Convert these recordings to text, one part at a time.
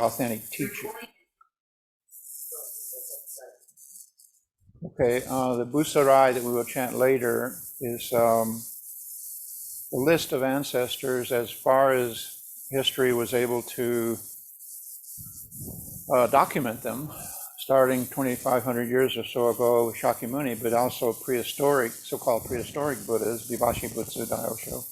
authentic teacher. Okay, the Busarai that we will chant later is the list of ancestors as far as history was able to document them, starting 2,500 years or so ago with Shakyamuni, but also prehistoric, so-called prehistoric Buddhas, Vivashi Butsu Daosho.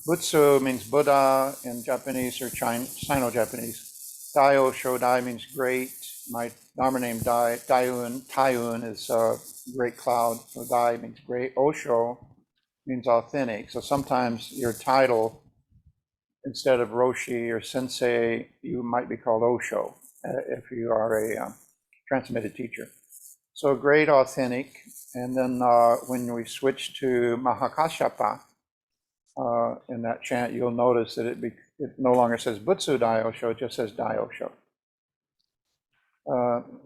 Butsu means Buddha in Japanese or Sino-Japanese. Daosho, Dai means great. My Dharma name Taiun is great cloud, so Dai means great. Osho means authentic. So sometimes your title, instead of Roshi or Sensei, you might be called Osho if you are a transmitted teacher. So great, authentic. And then when we switch to Mahakashapa, in that chant, you'll notice that it no longer says Butsu Daosho, it just says Daosho.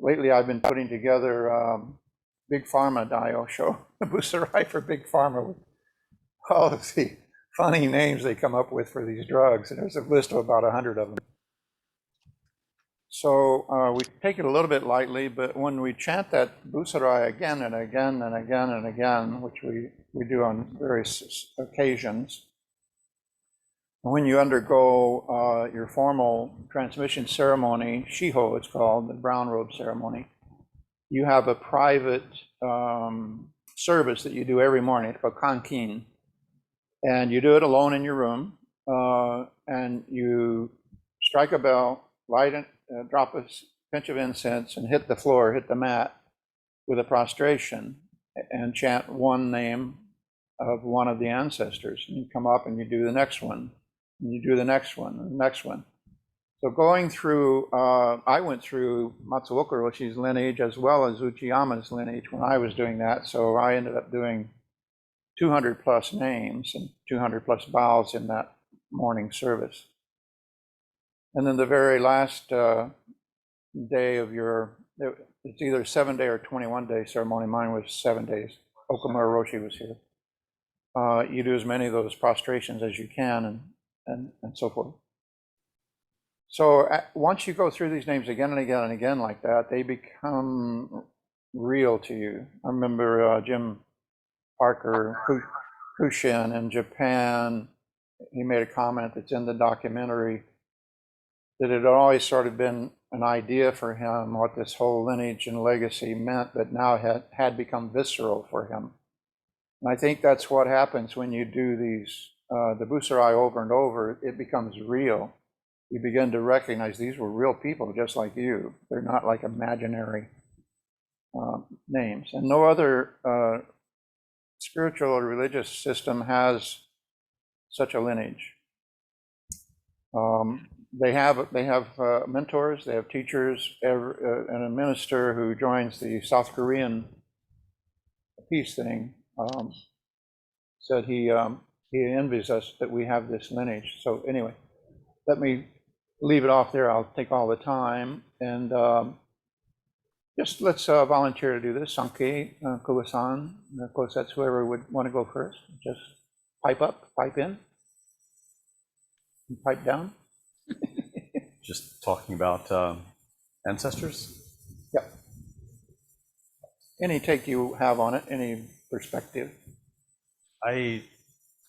Lately, I've been putting together Big Pharma Daosho, Busarai for Big Pharma, with all of the funny names they come up with for these drugs. And there's a list of about 100 of them. So we take it a little bit lightly, but when we chant that Busarai again and again and again and again, which we do on various occasions, when you undergo your formal transmission ceremony, Shiho it's called, the brown robe ceremony, you have a private service that you do every morning. It's called Kankin. And you do it alone in your room, and you strike a bell, light it, drop a pinch of incense, and hit the floor, hit the mat with a prostration, and chant one name of one of the ancestors. And you come up and you do the next one, and you do the next one, and the next one. So going through, I went through Matsuoka Roshi's lineage as well as Uchiyama's lineage when I was doing that. So I ended up doing 200 plus names and 200 plus bows in that morning service. And then the very last day of it's either 7-day or 21-day ceremony. Mine was 7 days. Okamura Roshi was here. You do as many of those prostrations as you can and so forth. So once you go through these names again and again and again like that, they become real to you. I remember Jim Parker Kushin in Japan, he made a comment that's in the documentary that it had always sort of been an idea for him what this whole lineage and legacy meant, but now had become visceral for him. And I think that's what happens when you do these, the Busarai over and over, it becomes real. You begin to recognize these were real people just like you. They're not like imaginary names. And no other spiritual or religious system has such a lineage. They have mentors, they have teachers, and a minister who joins the South Korean peace thing said he envies us that we have this lineage. So anyway, let me leave it off there. I'll take all the time, and just let's volunteer to do this. Sankei, Kuwa-san, Kosetsu, whoever would want to go first. Just pipe up, pipe in, and pipe down. Just talking about ancestors? Yep. Any take you have on it, any perspective? I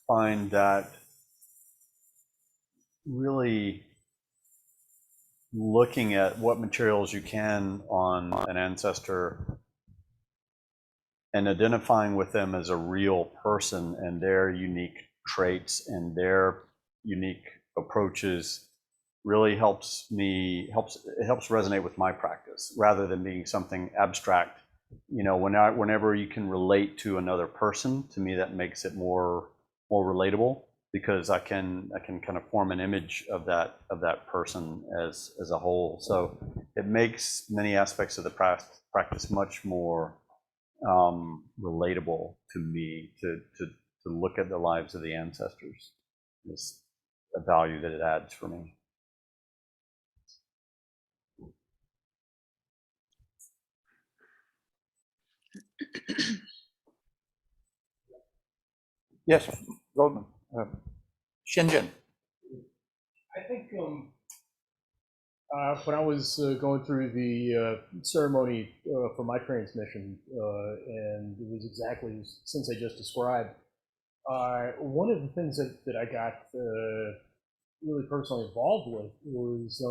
find that really looking at what materials you can on an ancestor and identifying with them as a real person and their unique traits and their unique approaches really helps resonate with my practice rather than being something abstract. You know, whenever you can relate to another person, to me that makes it more relatable, because I can kind of form an image of that person as a whole. So it makes many aspects of the practice much more relatable to me to look at the lives of the ancestors. It's a value that it adds for me. Yes, Goldman. Shinjin. I think When I was going through the ceremony for my transmission, and it was exactly since I just described, one of the things that I got really personally involved with was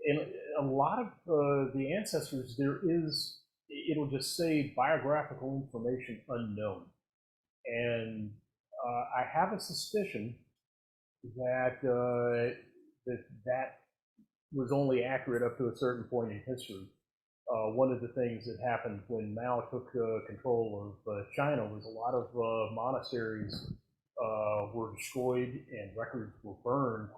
in a lot of the ancestors, it'll just say biographical information unknown. And I have a suspicion that that was only accurate up to a certain point in history. One of the things that happened when Mao took control of China was a lot of monasteries were destroyed and records were burned.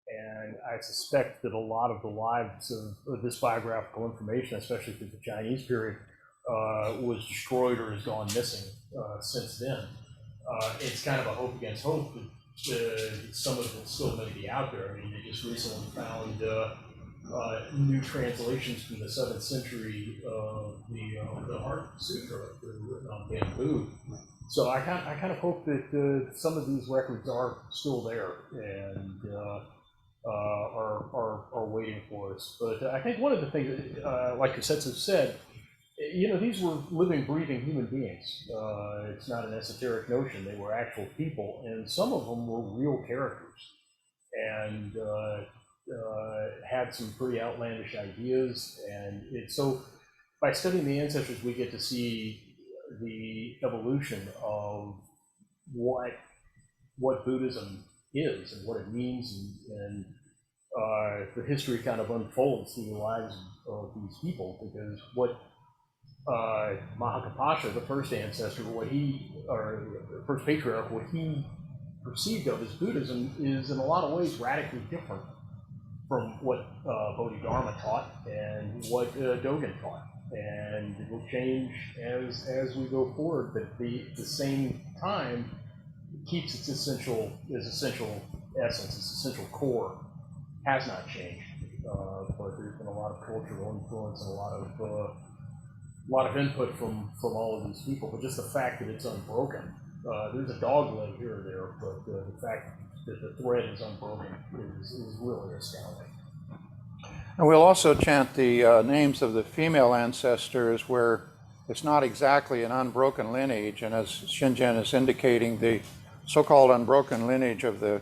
And I suspect that a lot of the lives of this biographical information, especially through the Chinese period, was destroyed or has gone missing since then. It's kind of a hope against hope that some of it still may be out there. I mean, they just recently found new translations from the 7th century of the Heart Sutra that were written on bamboo. So I kind of hope that some of these records are still there and are waiting for us. But I think one of the things, like Kosetsu said, these were living, breathing human beings. It's not an esoteric notion. They were actual people, and some of them were real characters, and had some pretty outlandish ideas. And so by studying the ancestors, we get to see the evolution of what Buddhism is and what it means, and the history kind of unfolds through the lives of these people, because what Mahakapasha, the first ancestor, or the first patriarch, what he perceived of as Buddhism is in a lot of ways radically different from what Bodhidharma taught and what Dogen taught. And it will change as we go forward, but at the same time, it keeps its essential essence, its essential core has not changed. But there's been a lot of cultural influence and a lot of input from all of these people. But just the fact that it's unbroken, there's a dog leg here or there, but the fact that the thread is unbroken is really astounding. And we'll also chant the names of the female ancestors where it's not exactly an unbroken lineage, and as Shinjen is indicating, the so-called unbroken lineage of the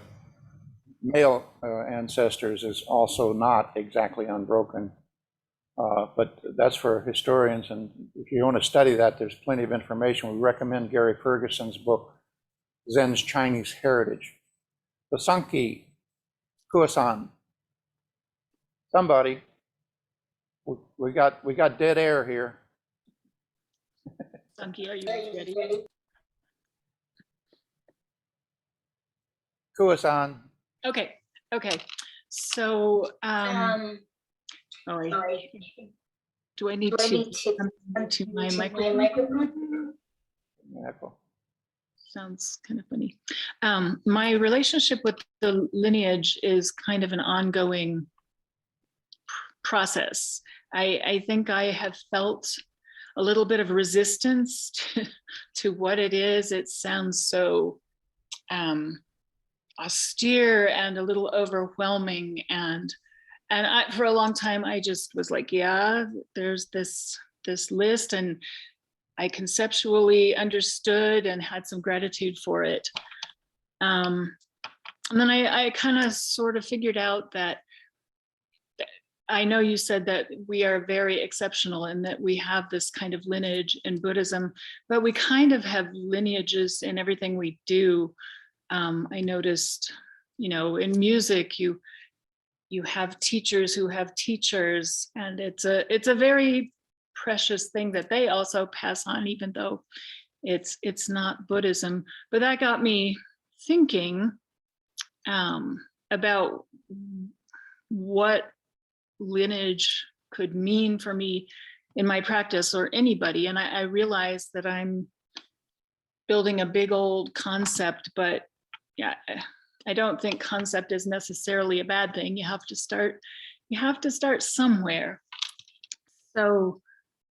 male ancestors is also not exactly unbroken. But that's for historians, and if you want to study that, there's plenty of information. We recommend Gary Ferguson's book, Zen's Chinese Heritage. The Sankey, Kuasan, somebody, we got dead air here. Sankey, are you ready? Kuasan. Okay. So, do I need to come to my microphone? Sounds kind of funny. My relationship with the lineage is kind of an ongoing process. I think I have felt a little bit of resistance to what it is. It sounds so austere and a little overwhelming, and for a long time I just was like, yeah, there's this list, and I conceptually understood and had some gratitude for it. And then I kind of sort of figured out that I know you said that we are very exceptional and that we have this kind of lineage in Buddhism, but we kind of have lineages in everything we do. I noticed, in music, you have teachers who have teachers, and it's a very precious thing that they also pass on, even though it's not Buddhism. But that got me thinking about what lineage could mean for me in my practice, or anybody. And I realized that I'm building a big old concept, but yeah, I don't think concept is necessarily a bad thing. You have to start somewhere. So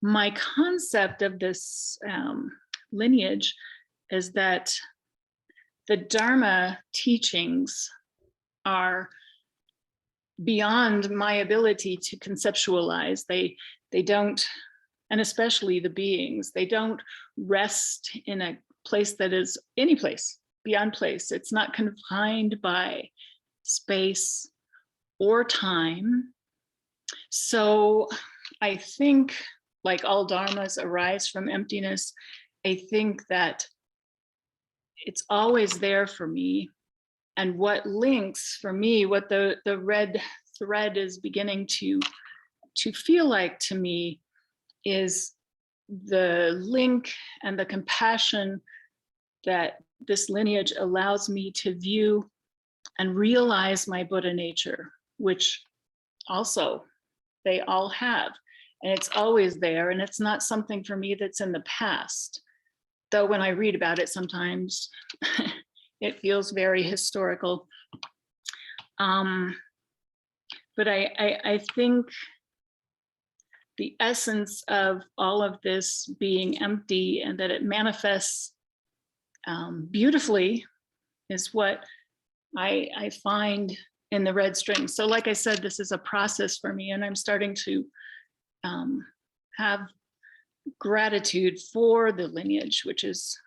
my concept of this lineage is that the Dharma teachings are beyond my ability to conceptualize. They don't, and especially the beings, they don't rest in a place that is any place, beyond place. It's not confined by space or time. So I think, like all dharmas arise from emptiness, I think that it's always there for me. And what links for me, what the red thread is beginning to feel like to me, is the link and the compassion that this lineage allows me to view and realize my Buddha nature, which also they all have. And it's always there. And it's not something for me that's in the past. Though when I read about it, sometimes it feels very historical. But I think the essence of all of this being empty and that it manifests beautifully is what I find in the red string. So like I said, this is a process for me, and I'm starting to have gratitude for the lineage, which is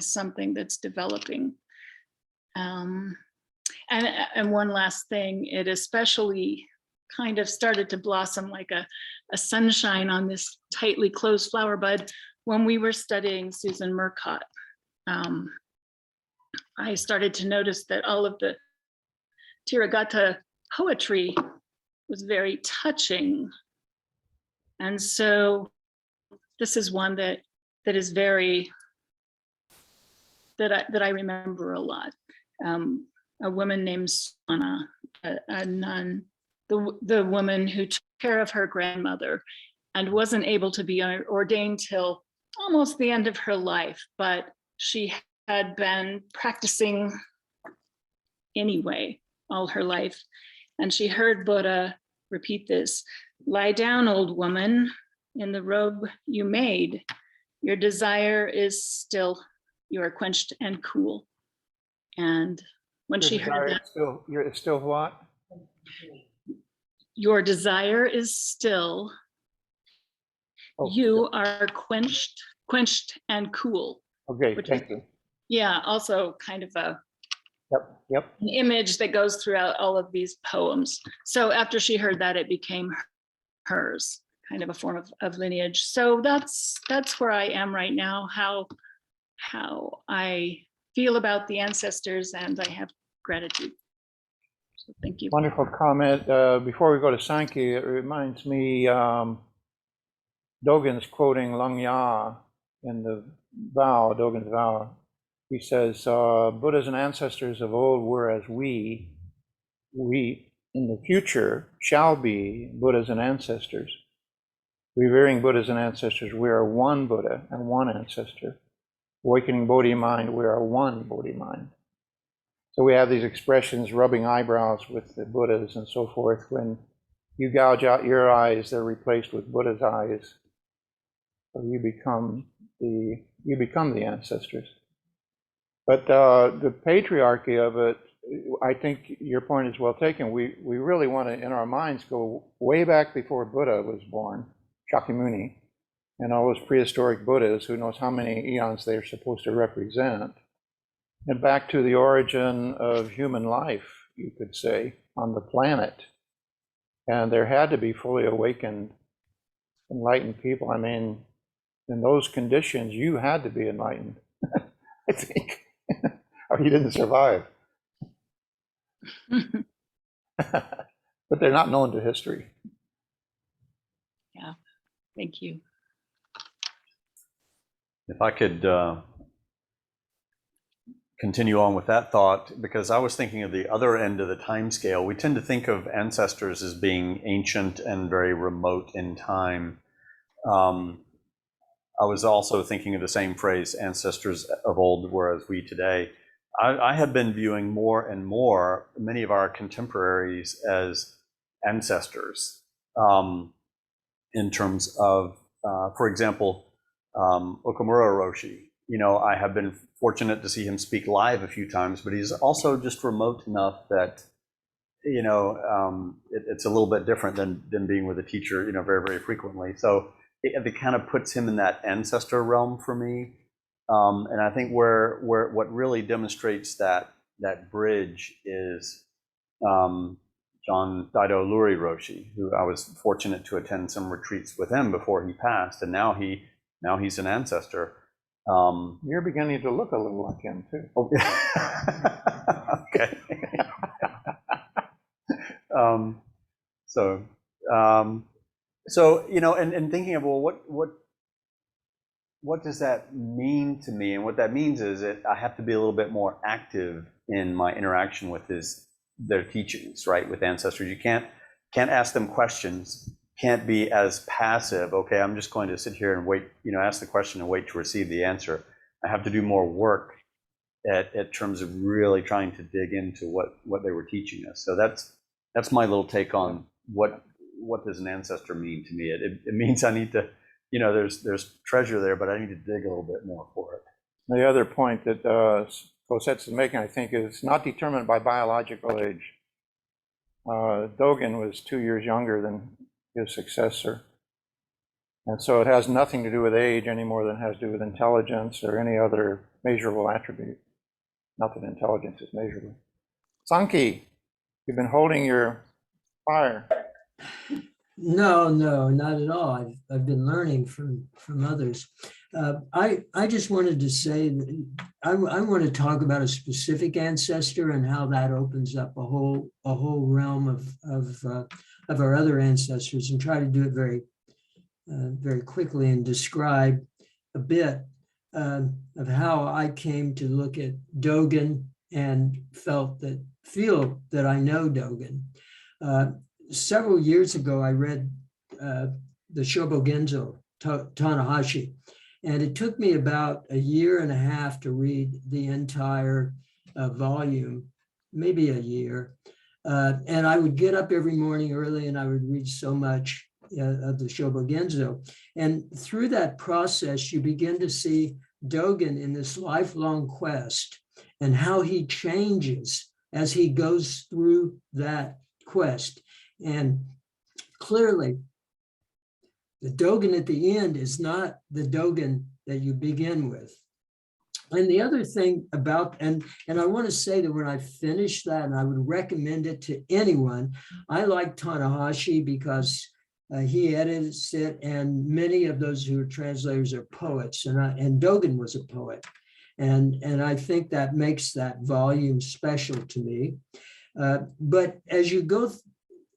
something that's developing. And one last thing, it especially kind of started to blossom like a sunshine on this tightly closed flower bud when we were studying Susan Murcott. I started to notice that all of the Tiragata poetry was very touching. And so this is one that is very, that I remember a lot. A woman named Swana, a nun, the woman who took care of her grandmother and wasn't able to be ordained till almost the end of her life, but she had been practicing anyway all her life. And she heard Buddha repeat this: "Lie down, old woman, in the robe you made. Your desire is still, you are quenched and cool." And when she heard that, It's still what? your desire is still, Oh, you are quenched and cool. okay, which thank you. Yeah, also kind of Yep. an image that goes throughout all of these poems. So after she heard that, it became hers, kind of a form of lineage. So that's where I am right now, how I feel about the ancestors, and I have gratitude. So thank you. Wonderful comment. Before we go to Sankey, it reminds me, Dogen's quoting Lung Ya in the vow, Dogen's vow. He says, Buddhas and ancestors of old were as we in the future shall be Buddhas and ancestors. Revering Buddhas and ancestors, we are one Buddha and one ancestor. Awakening Bodhi mind, we are one Bodhi mind. So we have these expressions, rubbing eyebrows with the Buddhas and so forth. When you gouge out your eyes, they're replaced with Buddha's eyes. So you become the ancestors. But the patriarchy of it, I think your point is well taken. We really want to, in our minds, go way back before Buddha was born, Shakyamuni, and all those prehistoric Buddhas, who knows how many eons they're supposed to represent, and back to the origin of human life, you could say, on the planet. And there had to be fully awakened, enlightened people. I mean, in those conditions, you had to be enlightened, I think, or you didn't survive. But they're not known to history. Yeah, thank you. If I could continue on with that thought, because I was thinking of the other end of the time scale. We tend to think of ancestors as being ancient and very remote in time. I was also thinking of the same phrase, ancestors of old were as we today. I have been viewing more and more many of our contemporaries as ancestors in terms of, for example, Okumura Roshi. You know, I have been fortunate to see him speak live a few times, but he's also just remote enough that it's a little bit different than being with a teacher, very, very frequently. So it kind of puts him in that ancestor realm for me. And I think where what really demonstrates that bridge is John Daido Luri Roshi, who I was fortunate to attend some retreats with him before he passed, and now he's an ancestor. You're beginning to look a little like him too. Oh, okay. And thinking of, well, what does that mean to me? And what that means is that I have to be a little bit more active in my interaction with their teachings, right? With ancestors, you can't ask them questions. Can't be as passive. Okay, I'm just going to sit here and wait. Ask the question and wait to receive the answer. I have to do more work at terms of really trying to dig into what they were teaching us. So that's my little take on what does an ancestor mean to me. It means I need to, there's treasure there, but I need to dig a little bit more for it. The other point that Cosette's making, I think, is not determined by biological age. Dogen was 2 years younger than his successor. And so it has nothing to do with age any more than it has to do with intelligence or any other measurable attribute. Not that intelligence is measurable. Sanki, you've been holding your fire. No, not at all. I've been learning from others. I just wanted to say that I want to talk about a specific ancestor and how that opens up a whole realm of our other ancestors, and try to do it very quickly and describe a bit of how I came to look at Dogen and feel that I know Dogen. Several years ago, I read the Shobogenzo, Tanahashi, and it took me about a year and a half to read the entire volume, maybe a year. And I would get up every morning early and I would read so much of the Shobogenzo. And through that process, you begin to see Dogen in this lifelong quest and how he changes as he goes through that quest. And clearly, the Dogen at the end is not the Dogen that you begin with. And the other thing about, and I want to say that when I finish that, and I would recommend it to anyone, I like Tanahashi because he edits it, and many of those who are translators are poets, and Dogen was a poet. And I think that makes that volume special to me. But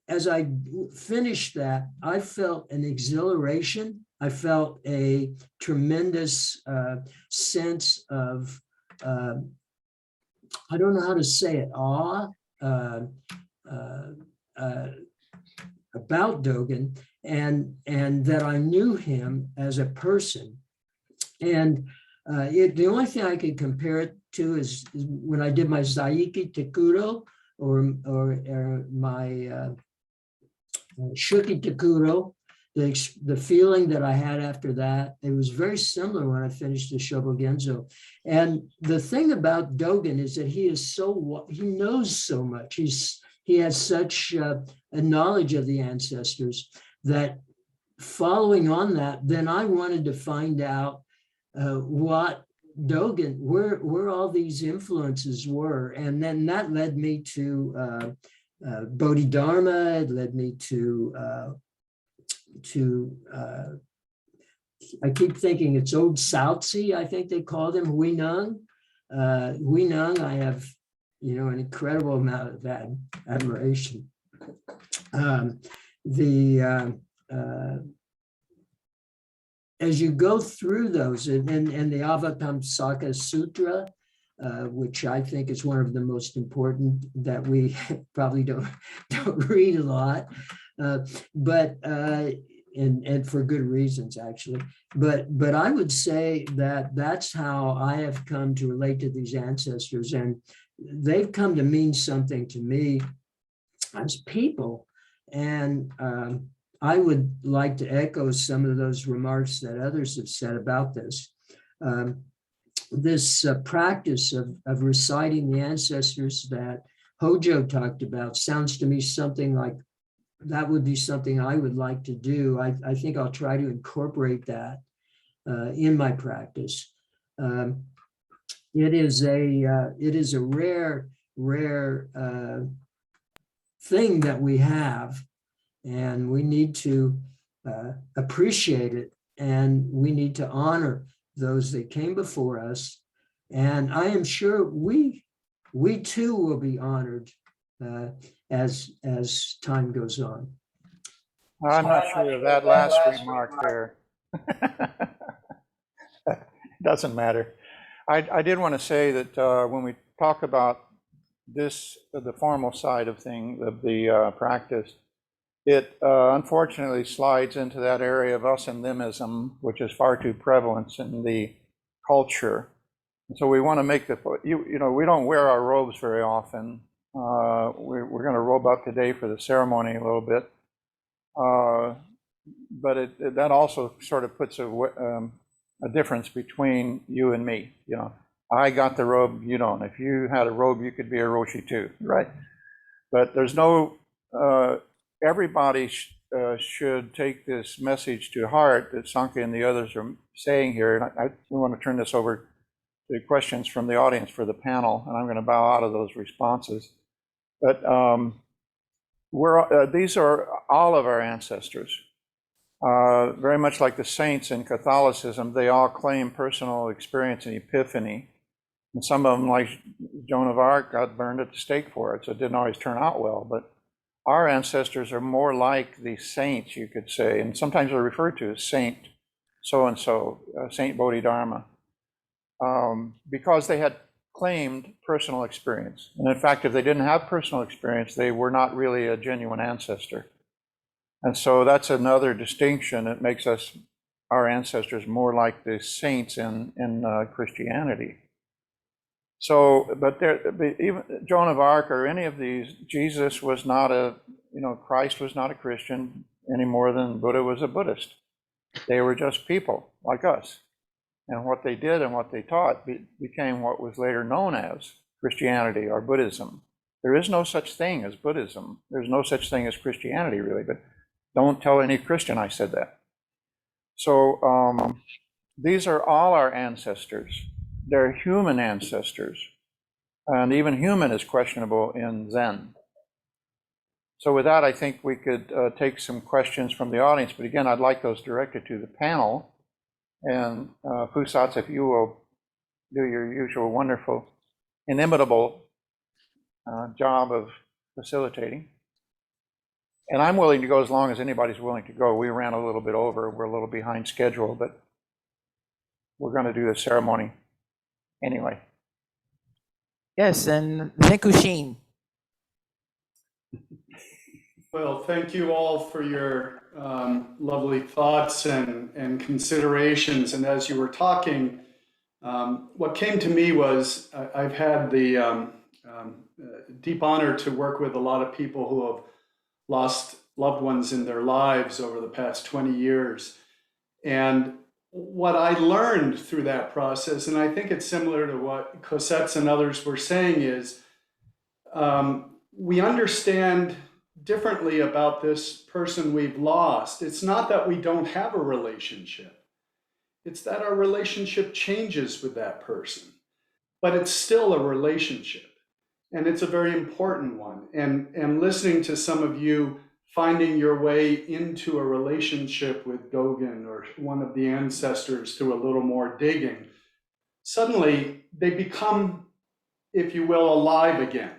as I finished that, I felt an exhilaration. I felt a tremendous sense of, I don't know how to say it, awe about Dogen, and that I knew him as a person. And the only thing I could compare it to is when I did my Zaiki Tekuro or my Shuki Tekuro, the feeling that I had after that, it was very similar when I finished the Shobogenzo. And the thing about Dogen is that he knows so much. He has such a knowledge of the ancestors that following on that, then I wanted to find out what Dogen, where all these influences were. And then that led me to Bodhidharma. It led me to I keep thinking it's old South-Sea, I think they called him, Huineng. Huineng, I have, an incredible amount of that admiration. As you go through those, and the Avatamsaka Sutra, which I think is one of the most important that we probably don't read a lot, but for good reasons, actually. But I would say that that's how I have come to relate to these ancestors, and they've come to mean something to me as people. And I would like to echo some of those remarks that others have said about this. This practice of reciting the ancestors that Hojo talked about sounds to me something like that would be something I would like to do. I think I'll try to incorporate that in my practice. It is a rare thing that we have, and we need to appreciate it, and we need to honor those that came before us. And I am sure we too will be honored as time goes on. I'm not sure of that last remark there. Doesn't matter. I did want to say that when we talk about this, the formal side of things, of the practice, it unfortunately slides into that area of us and themism, which is far too prevalent in the culture. And so we want to make the, you know, we don't wear our robes very often. We're going to robe up today for the ceremony a little bit. But that also sort of puts a difference between you and me. You know, I got the robe, you don't. If you had a robe, you could be a Roshi too, right? But there's no, everybody should take this message to heart that Sankhya and the others are saying here. And I want to turn this over to questions from the audience for the panel, and I'm going to bow out of those responses. But these are all of our ancestors. Very much like the saints in Catholicism, they all claim personal experience and epiphany. And some of them, like Joan of Arc, got burned at the stake for it, so it didn't always turn out well. But our ancestors are more like the saints, you could say, and sometimes they're referred to as Saint so-and-so, Saint Bodhidharma, because they had claimed personal experience. And in fact, if they didn't have personal experience, they were not really a genuine ancestor. And so that's another distinction that makes us, our ancestors, more like the saints in Christianity. So, but even Joan of Arc or any of these, Jesus was not Christ was not a Christian any more than Buddha was a Buddhist. They were just people like us. And what they did and what they taught became what was later known as Christianity or Buddhism. There is no such thing as Buddhism. There's no such thing as Christianity, really, but don't tell any Christian I said that. So these are all our ancestors. They're human ancestors. And even human is questionable in Zen. So with that, I think we could take some questions from the audience. But again, I'd like those directed to the panel. And Phusatz, if you will do your usual wonderful, inimitable job of facilitating. And I'm willing to go as long as anybody's willing to go. We ran a little bit over. We're a little behind schedule, but we're going to do the ceremony anyway. Yes, and Nekusheen. Well, thank you all for your lovely thoughts and considerations. And as you were talking, what came to me was I've had the deep honor to work with a lot of people who have lost loved ones in their lives over the past 20 years. And what I learned through that process, and I think it's similar to what Cosette's and others were saying, is we understand differently about this person we've lost. It's not that we don't have a relationship. It's that our relationship changes with that person, but it's still a relationship. And it's a very important one. And listening to some of you finding your way into a relationship with Dogen or one of the ancestors through a little more digging, suddenly they become, if you will, alive again.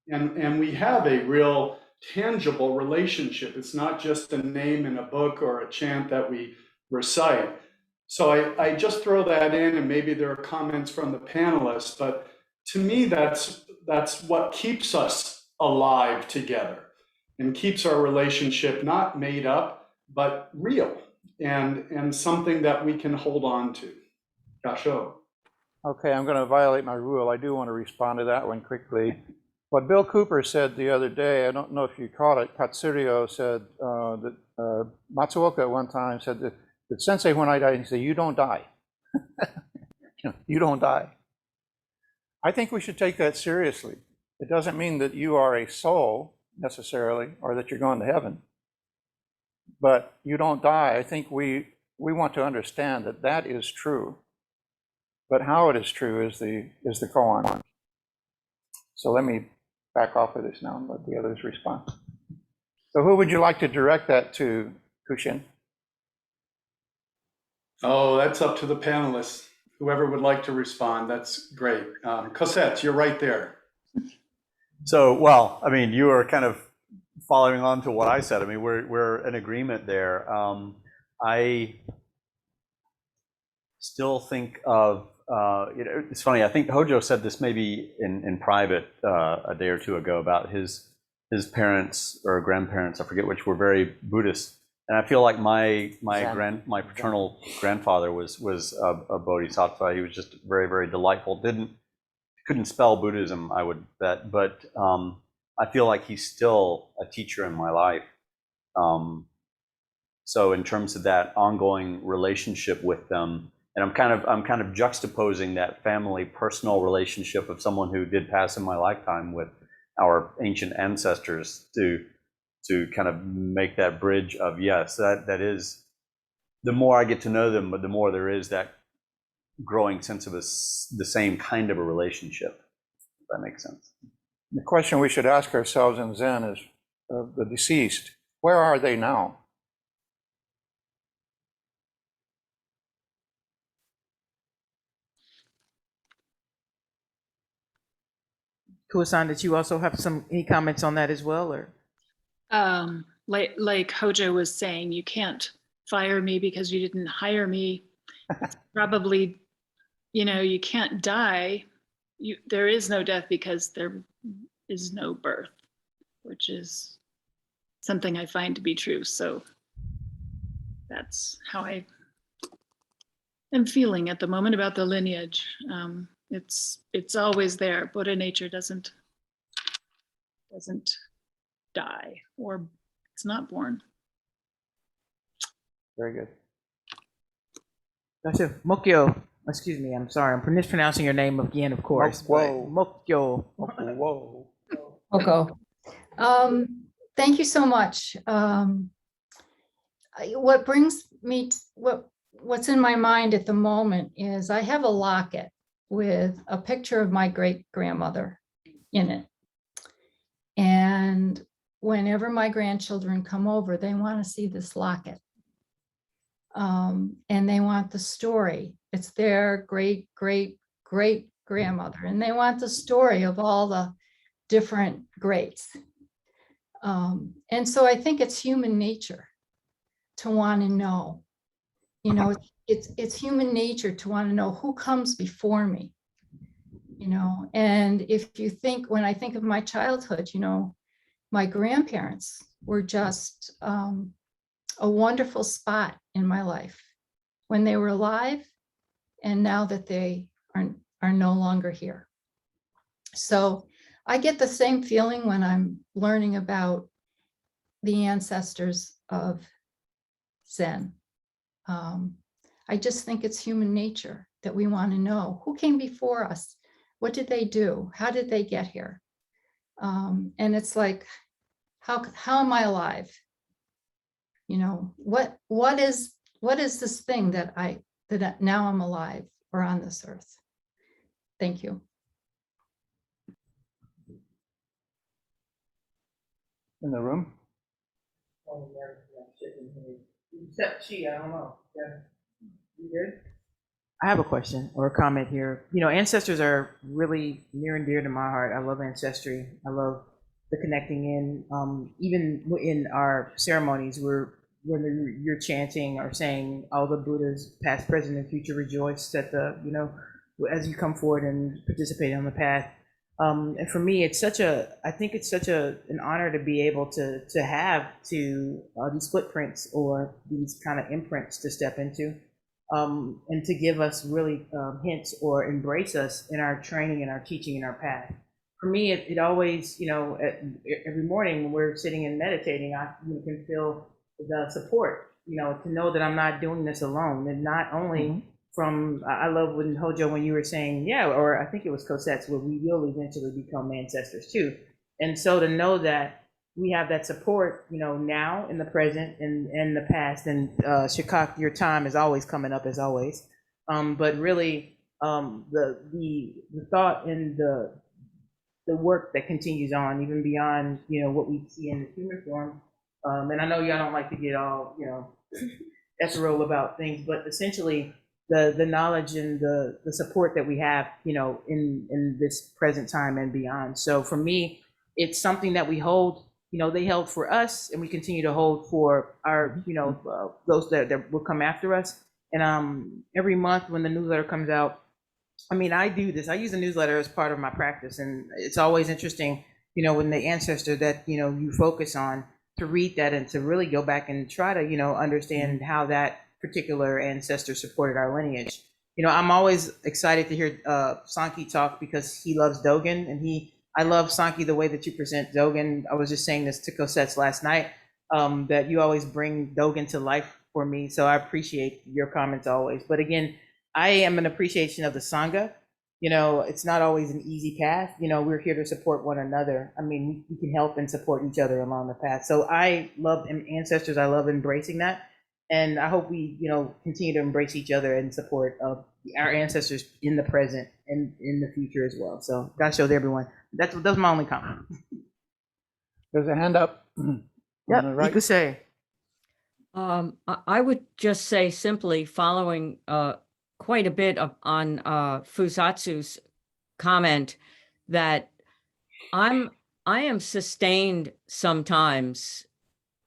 And we have a real tangible relationship. It's not just a name in a book or a chant that we recite. So I just throw that in, and maybe there are comments from the panelists, but to me, that's what keeps us alive together and keeps our relationship not made up, but real and something that we can hold on to. Gasho. Okay, I'm going to violate my rule. I do want to respond to that one quickly. What Bill Cooper said the other day, I don't know if you caught it, Katsurio said that Matsuoka at one time said that Sensei, when I die, he said, "You don't die." You don't die. I think we should take that seriously. It doesn't mean that you are a soul necessarily, or that you're going to heaven. But you don't die. I think we want to understand that that is true. But how it is true is the koan. So let me back off of this now and let the others respond. So who would you like to direct that to, Kushin? Oh, that's up to the panelists. Whoever would like to respond, that's great. Cosette, you're right there. So, well, I mean, you were kind of following on to what I said. I mean, we're in agreement there. I still think of, it's funny, I think Hojo said this maybe in private a day or two ago about his parents or grandparents, I forget which, were very Buddhist. And I feel like my paternal grandfather was a bodhisattva. He was just very, very delightful. Couldn't spell Buddhism, I would bet, but I feel like he's still a teacher in my life. So in terms of that ongoing relationship with them, and I'm kind of juxtaposing that family personal relationship of someone who did pass in my lifetime with our ancient ancestors to kind of make that bridge of, yes, that is, the more I get to know them, but the more there is that growing sense of the same kind of a relationship, if that makes sense. The question we should ask ourselves in Zen is, the deceased, where are they now? Kuo-san, did you also have any comments on that as well, or? Like Hojo was saying, you can't fire me because you didn't hire me. Probably, you can't die. There is no death because there is no birth, which is something I find to be true. So that's how I am feeling at the moment about the lineage. It's always there. Buddha nature doesn't die, or it's not born. Very good. Gotcha. Mokyo, excuse me, I'm sorry, I'm mispronouncing your name again, of course. Mokyo. Whoa. Oko. Thank you so much. What brings me, what's in my mind at the moment is I have a locket with a picture of my great grandmother in it. And whenever my grandchildren come over, they want to see this locket. And they want the story. It's their great, great, great grandmother. And they want the story of all the different greats. And so I think it's human nature to want to know, it's human nature to want to know who comes before me, and if you think, when I think of my childhood, my grandparents were just a wonderful spot in my life when they were alive, and now that they are no longer here. So I get the same feeling when I'm learning about the ancestors of Zen. I just think it's human nature that we want to know who came before us, what did they do, how did they get here, and it's like, how am I alive? What is this thing that now I'm alive or on this earth? Thank you. In the room? Except she, I don't know. Yeah. You good? I have a question or a comment here. Ancestors are really near and dear to my heart. I love ancestry. I love the connecting in. Even in our ceremonies, when you're chanting or saying, all the Buddhas, past, present, and future, rejoice at as you come forward and participate on the path. And for me, I think it's such an honor to be able to have these footprints or these kind of imprints to step into, and to give us really hints or embrace us in our training and our teaching and our path. For me, it always, every morning when we're sitting and meditating, I can feel the support, to know that I'm not doing this alone, and not only I love when Hojo, when you were saying, yeah, or I think it was Cosette's, where we will eventually become ancestors too. And so to know that we have that support, now in the present and the past, and Shakak, your time is always coming up as always. But really, the thought and the work that continues on, even beyond, what we see in the human form. And I know y'all don't like to get all, ethereal about things, but essentially the knowledge and the support that we have, in this present time and beyond. So for me, it's something that we hold, they held for us, and we continue to hold for our, those that will come after us. And every month when the newsletter comes out, I do this. I use a newsletter as part of my practice, and it's always interesting, when the ancestor that, you focus on, to read that and to really go back and try to, understand how that particular ancestor supported our lineage. I'm always excited to hear Sankey talk, because he loves Dogen, and I love, Sankey, the way that you present Dogen. I was just saying this to Cosette's last night, that you always bring Dogen to life for me. So I appreciate your comments always. But again, I am an appreciation of the Sangha. It's not always an easy path. We're here to support one another. We can help and support each other along the path. So I love ancestors. I love embracing that. And I hope we, continue to embrace each other and support our ancestors in the present and in the future as well. So God show everyone. That's my only comment. There's a hand up. Yeah, right. you could say. I would just say, simply following quite a bit on Fusatsu's comment, that I am sustained sometimes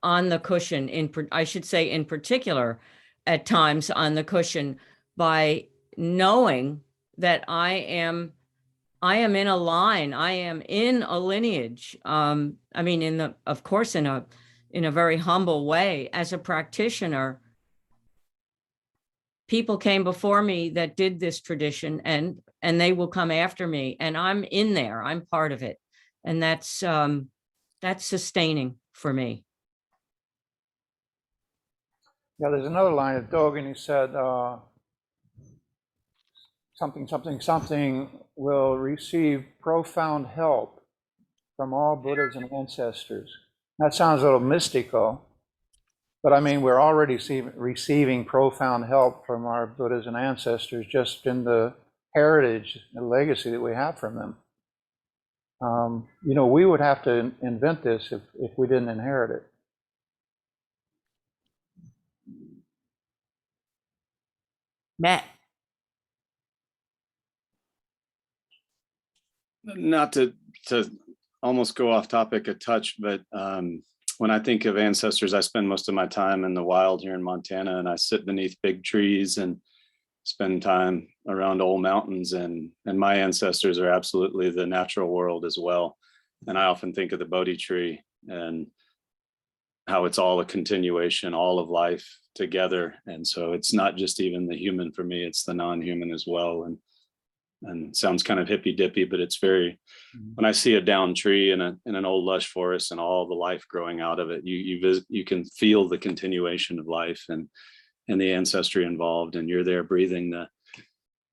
on the cushion, I should say in particular, at times on the cushion, by knowing that I am in a line, I am in a lineage. Of course, in a very humble way. As a practitioner, people came before me that did this tradition, and they will come after me, and I'm in there. I'm part of it, and that's sustaining for me. Yeah, there's another line of Dogen. He said, something will receive profound help from all Buddhas and ancestors. That sounds a little mystical, but we're already receiving profound help from our Buddhas and ancestors just in the heritage and legacy that we have from them. We would have to invent this if we didn't inherit it. Matt. Not to almost go off topic a touch, but when I think of ancestors, I spend most of my time in the wild here in Montana, and I sit beneath big trees and spend time around old mountains, and my ancestors are absolutely the natural world as well. And I often think of the Bodhi tree and how it's all a continuation, all of life together. And so it's not just even the human for me, it's the non-human as well. And it sounds kind of hippy dippy, but it's very, when I see a downed tree in an old lush forest and all the life growing out of it, you can feel the continuation of life and the ancestry involved, and you're there breathing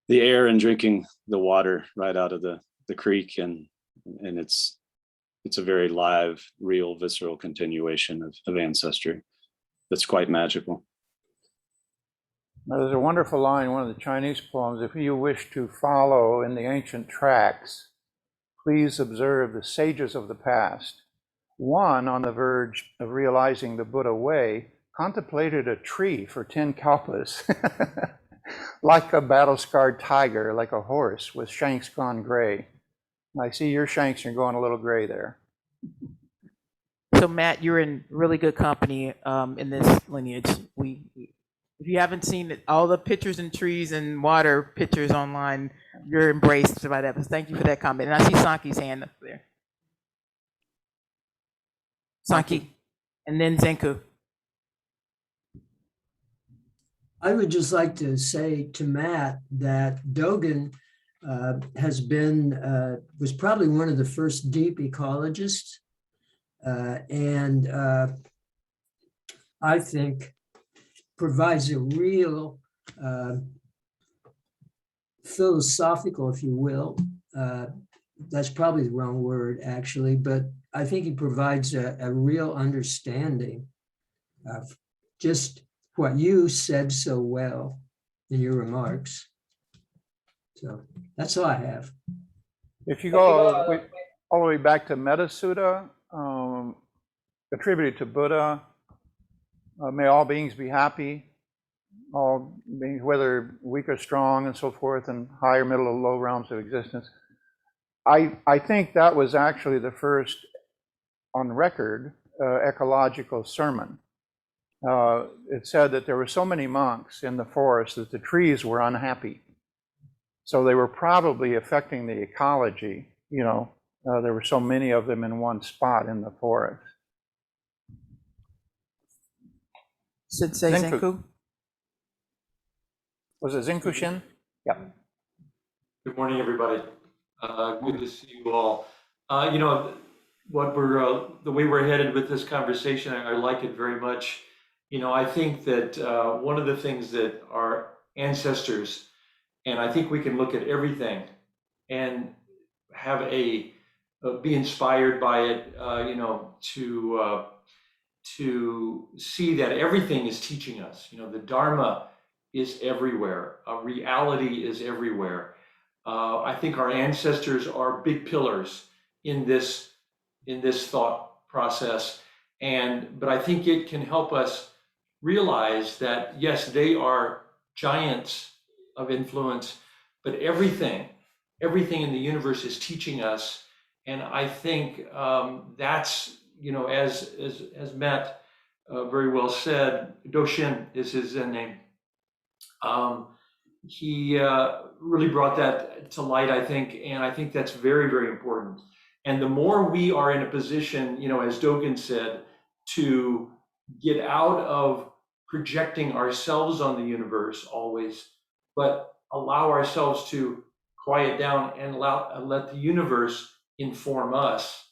the air and drinking the water right out of the creek, and it's a very live, real, visceral continuation of ancestry that's quite magical. Now, there's a wonderful line in one of the Chinese poems: if you wish to follow in the ancient tracks, please observe the sages of the past. One, on the verge of realizing the Buddha way, contemplated a tree for 10 kalpas, like a battle-scarred tiger, like a horse with shanks gone gray. I see your shanks are going a little gray there. So Matt, you're in really good company in this lineage. If you haven't seen it, all the pictures and trees and water pictures online, you're embraced by that. But thank you for that comment. And I see Sanki's hand up there. Sanki, and then Zenku. I would just like to say to Matt that Dogen was probably one of the first deep ecologists, and I think provides a real philosophical, if you will. That's probably the wrong word, actually, but I think he provides a real understanding of just what you said so well in your remarks. So that's all I have. If you go all the way back to Metta Sutta, attributed to Buddha, may all beings be happy, all beings, whether weak or strong and so forth, and higher, middle, or low realms of existence. I think that was actually the first on record ecological sermon. It said that there were so many monks in the forest that the trees were unhappy. So they were probably affecting the ecology, you know. There were so many of them in one spot in the forest. Sensei Zenku. Zenku. Was it Zenkushin? Yeah. Good morning, everybody. Good to see you all. You know, what we're the way we're headed with this conversation, I like it very much. You know, I think that one of the things that our ancestors, and I think we can look at everything and have be inspired by it. You know, to see that everything is teaching us. You know, the Dharma is everywhere. Reality is everywhere. I think our ancestors are big pillars in this thought process, but I think it can help us realize that yes, they are giants of influence, but everything in the universe is teaching us, and I think that's, you know, as Matt very well said, Doshin is his Zen name. He really brought that to light, I think, and I think that's very, very important. And the more we are in a position, you know, as Dogen said, to get out of projecting ourselves on the universe always, but allow ourselves to quiet down and let the universe inform us,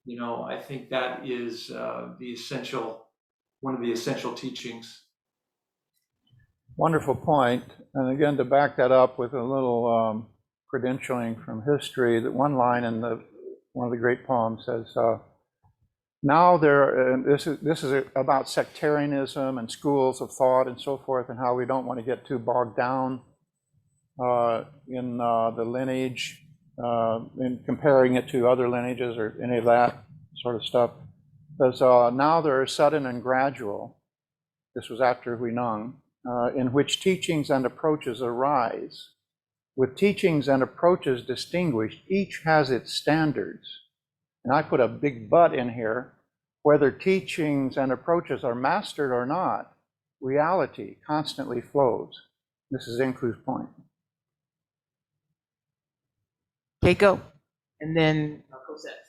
you know, I think that is one of the essential teachings. Wonderful point. And again, to back that up with a little credentialing from history, that one line in one of the great poems says, now this is about sectarianism and schools of thought and so forth, and how we don't want to get too bogged down in the lineage, in comparing it to other lineages or any of that sort of stuff. Because now there are sudden and gradual, this was after Huineng, in which teachings and approaches arise. With teachings and approaches distinguished, each has its standards. And I put a big but in here. Whether teachings and approaches are mastered or not, reality constantly flows. This is Zenku's point. Keiko. And then Cosette.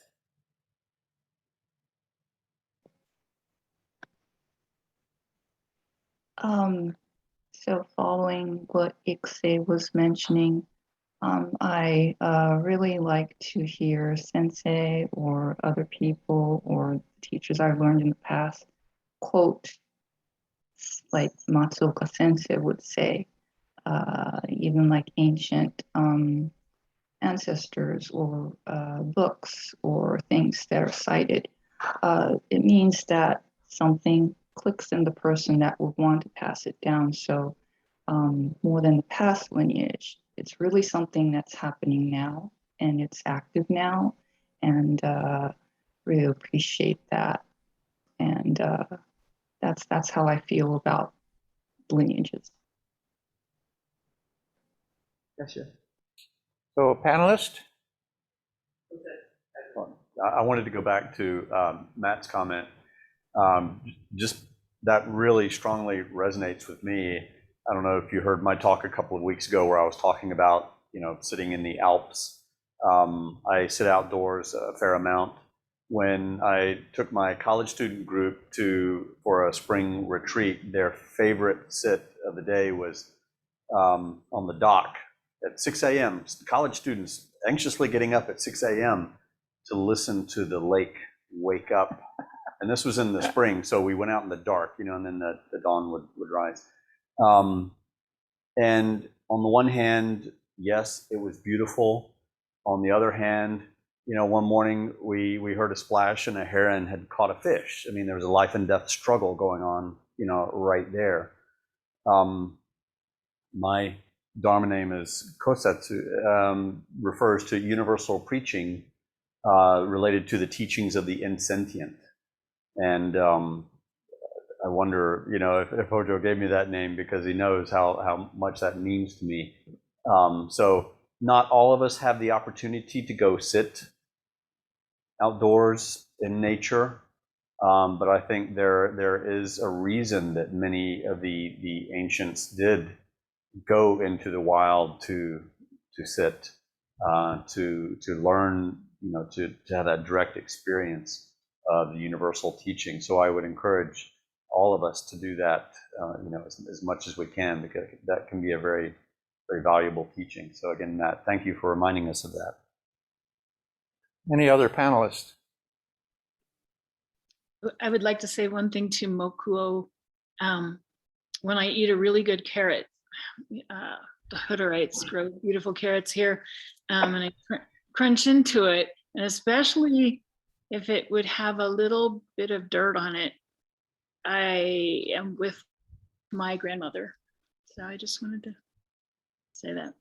So following what Ikse was mentioning, I really like to hear Sensei or other people or teachers I've learned in the past quote, like Matsuoka Sensei would say, even like ancient ancestors or books or things that are cited. It means that something clicks in the person that would want to pass it down. So more than the past lineage, it's really something that's happening now and it's active now, and really appreciate that. And that's how I feel about lineages. Gotcha. So panelist? I wanted to go back to Matt's comment. Just that really strongly resonates with me. I don't know if you heard my talk a couple of weeks ago where I was talking about, you know, sitting in the Alps. I sit outdoors a fair amount. When I took my college student group for a spring retreat, their favorite sit of the day was on the dock at 6 a.m. College students anxiously getting up at 6 a.m. to listen to the lake wake up. And this was in the spring, so we went out in the dark, you know, and then the dawn would rise. And on the one hand, yes, it was beautiful. On the other hand, one morning we heard a splash and a heron had caught a fish. I mean, there was a life and death struggle going on, right there. My Dharma name is Kosetsu, refers to universal preaching related to the teachings of the insentient. And I wonder, if Hojo gave me that name because he knows how much that means to me. So not all of us have the opportunity to go sit outdoors in nature, but I think there is a reason that many of the ancients did go into the wild to sit, to learn, to have that direct experience of the universal teaching. So I would encourage all of us to do that, as much as we can, because that can be a very, very valuable teaching. So again, Matt, thank you for reminding us of that. Any other panelists? I would like to say one thing to Mokuo. When I eat a really good carrot, the Hutterites grow beautiful carrots here, and I crunch into it, and especially if it would have a little bit of dirt on it, I am with my grandmother. So I just wanted to say that.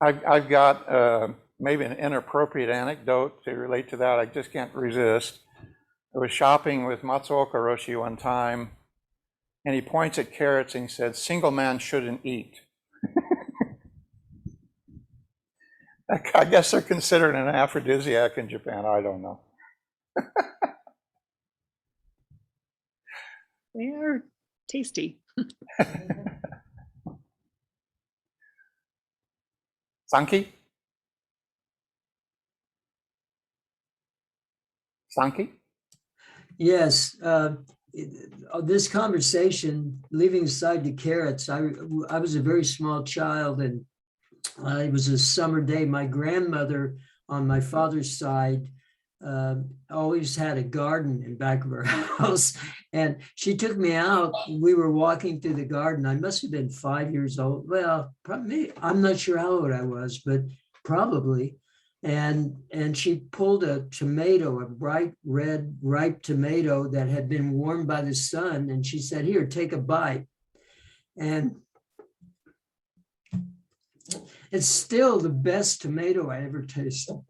I've got maybe an inappropriate anecdote to relate to that. I just can't resist. I was shopping with Matsuoka Roshi one time, and he points at carrots and he said, "Single man shouldn't eat." I guess they're considered an aphrodisiac in Japan. I don't know. They are tasty. Sanki? Sanki? Yes, this conversation, leaving aside the carrots, I was a very small child, and it was a summer day. My grandmother on my father's side always had a garden in back of her house, and she took me out. We were walking through the garden. I must have been 5 years old. Well, probably, I'm not sure how old I was, but probably. And she pulled a tomato, a bright red ripe tomato that had been warmed by the sun, and she said, "Here, take a bite." And it's still the best tomato I ever tasted.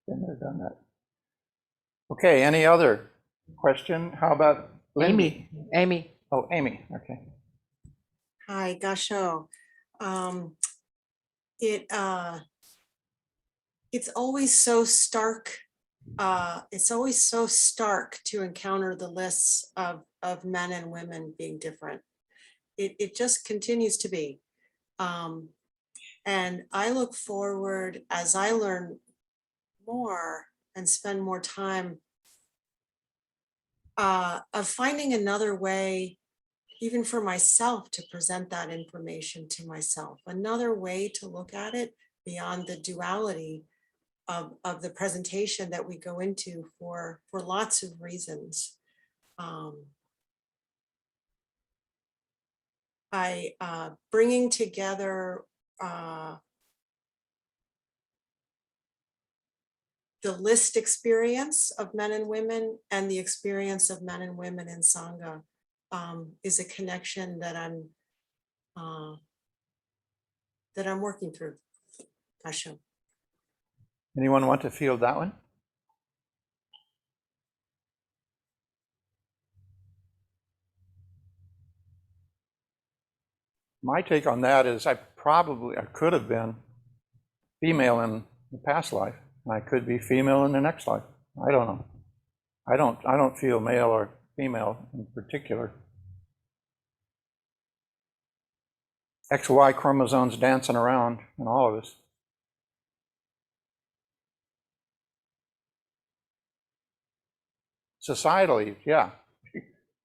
Been there, done that. Okay, any other question? How about Lindy? Amy. Oh, Amy, okay. Hi, Gasho. It's always so stark. It's always so stark to encounter the lists of men and women being different. It just continues to be. And I look forward, as I learn more and spend more time, of finding another way, even for myself, to present that information to myself, another way to look at it beyond the duality of the presentation that we go into for lots of reasons. Bringing together the list experience of men and women and the experience of men and women in Sangha is a connection that I'm working through. Gasho. Anyone want to field that one? My take on that is I could have been female in the past life, and I could be female in the next life. I don't know. I don't feel male or female in particular. XY chromosomes dancing around in all of us. Societally, yeah,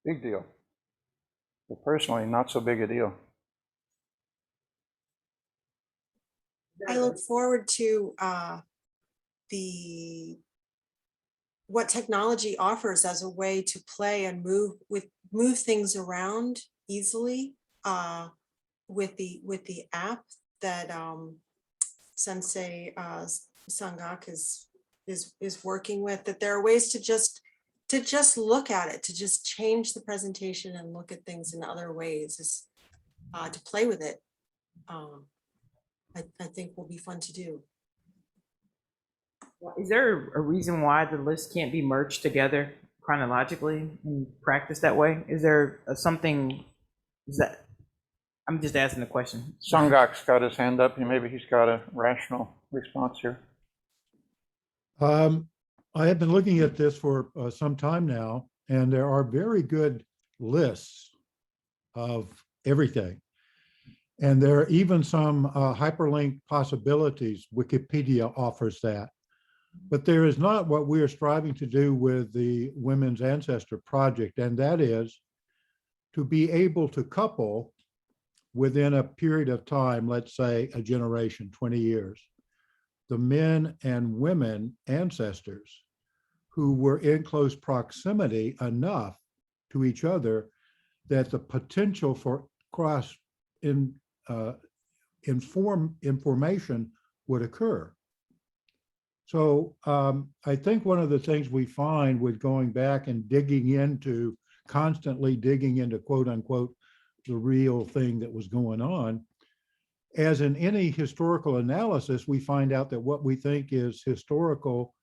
big deal. But personally, not so big a deal. I look forward to the what technology offers as a way to play and move things around easily with the app that Sensei Sangak is working with, that there are ways to just look at it, to just change the presentation and look at things in other ways, to play with it. I think will be fun to do. Is there a reason why the list can't be merged together chronologically and practiced that way? Is there something, is that, I'm just asking the question. Sangak's got his hand up, and maybe he's got a rational response here. I have been looking at this for some time now, and there are very good lists of everything. And there are even some hyperlink possibilities. Wikipedia offers that. But there is not what we are striving to do with the Women's Ancestor Project, and that is to be able to couple within a period of time, let's say a generation, 20 years, the men and women ancestors who were in close proximity enough to each other that the potential for information would occur. So I think one of the things we find with going back and constantly digging into quote unquote, the real thing that was going on, as in any historical analysis, we find out that what we think is historical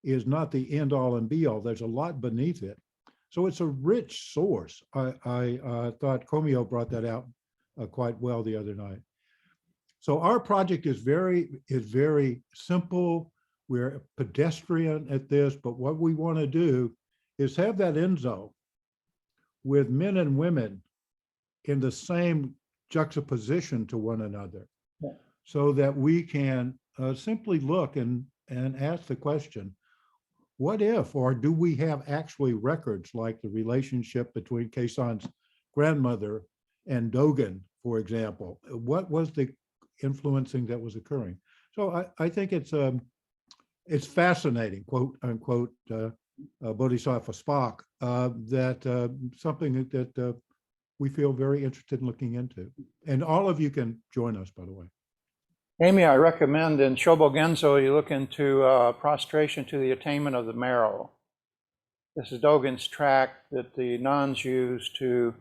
is not the end all and be all. There's a lot beneath it. So it's a rich source. I thought Komio brought that out quite well the other night. So our project is very simple. We're pedestrian at this, but what we want to do is have that Enzo with men and women in the same juxtaposition to one another, so that we can simply look and ask the question, what if, or do we have actually records like the relationship between Keisan's grandmother and Dogen, for example? What was the influencing that was occurring? So I think it's fascinating, quote unquote, Bodhisattva Spock, that something that we feel very interested in looking into. And all of you can join us, by the way. Amy, I recommend in Shobogenzo you look into prostration to the attainment of the marrow. This is Dogen's tract that the nuns used to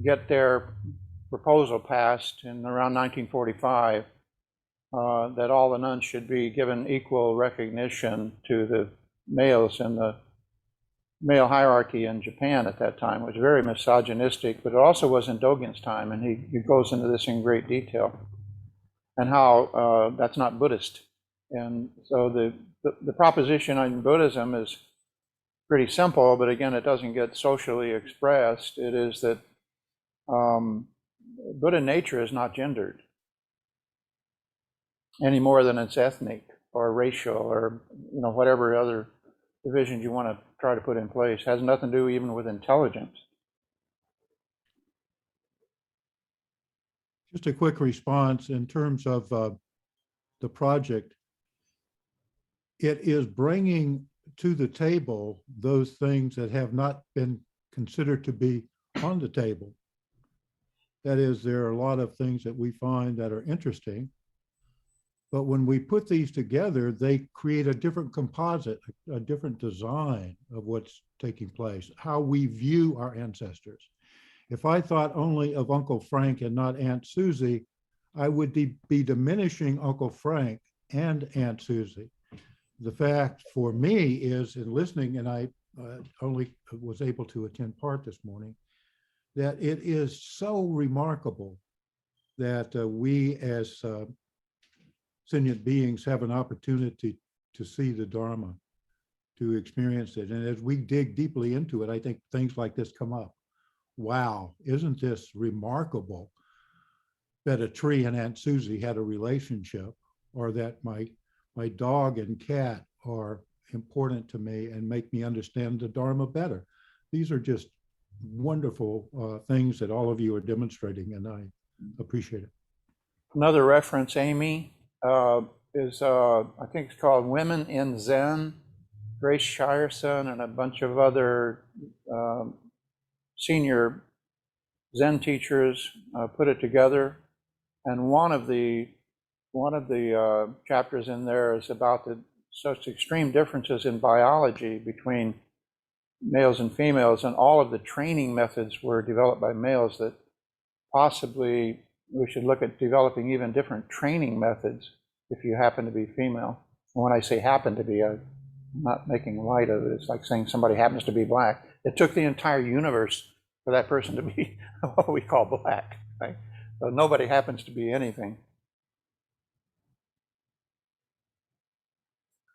get their proposal passed in around 1945, that all the nuns should be given equal recognition to the males in the male hierarchy in Japan at that time. It was very misogynistic, but it also was in Dogen's time, and he goes into this in great detail, and how that's not Buddhist. And so the proposition in Buddhism is pretty simple, but again, it doesn't get socially expressed. It is that Buddha nature is not gendered any more than it's ethnic or racial or whatever other divisions you want to try to put in place. It has nothing to do even with intelligence. Just a quick response in terms of the project. It is bringing to the table those things that have not been considered to be on the table. That is, there are a lot of things that we find that are interesting, but when we put these together, they create a different composite, a different design of what's taking place, how we view our ancestors. If I thought only of Uncle Frank and not Aunt Susie, I would be diminishing Uncle Frank and Aunt Susie. The fact for me is, in listening, and I only was able to attend part this morning, that it is so remarkable that we as sentient beings have an opportunity to see the Dharma, to experience it. And as we dig deeply into it, I think things like this come up. Wow, isn't this remarkable that a tree and Aunt Susie had a relationship, or that my dog and cat are important to me and make me understand the Dharma better. These are just wonderful things that all of you are demonstrating, and I appreciate it. Another reference, Amy, is I think it's called Women in Zen, Grace Shireson and a bunch of other senior Zen teachers put it together. And one of the chapters in there is about such extreme differences in biology between males and females, and all of the training methods were developed by males, that possibly we should look at developing even different training methods if you happen to be female. And when I say happen to be, I'm not making light of it. It's like saying somebody happens to be black. It took the entire universe for that person to be what we call black, right? So nobody happens to be anything.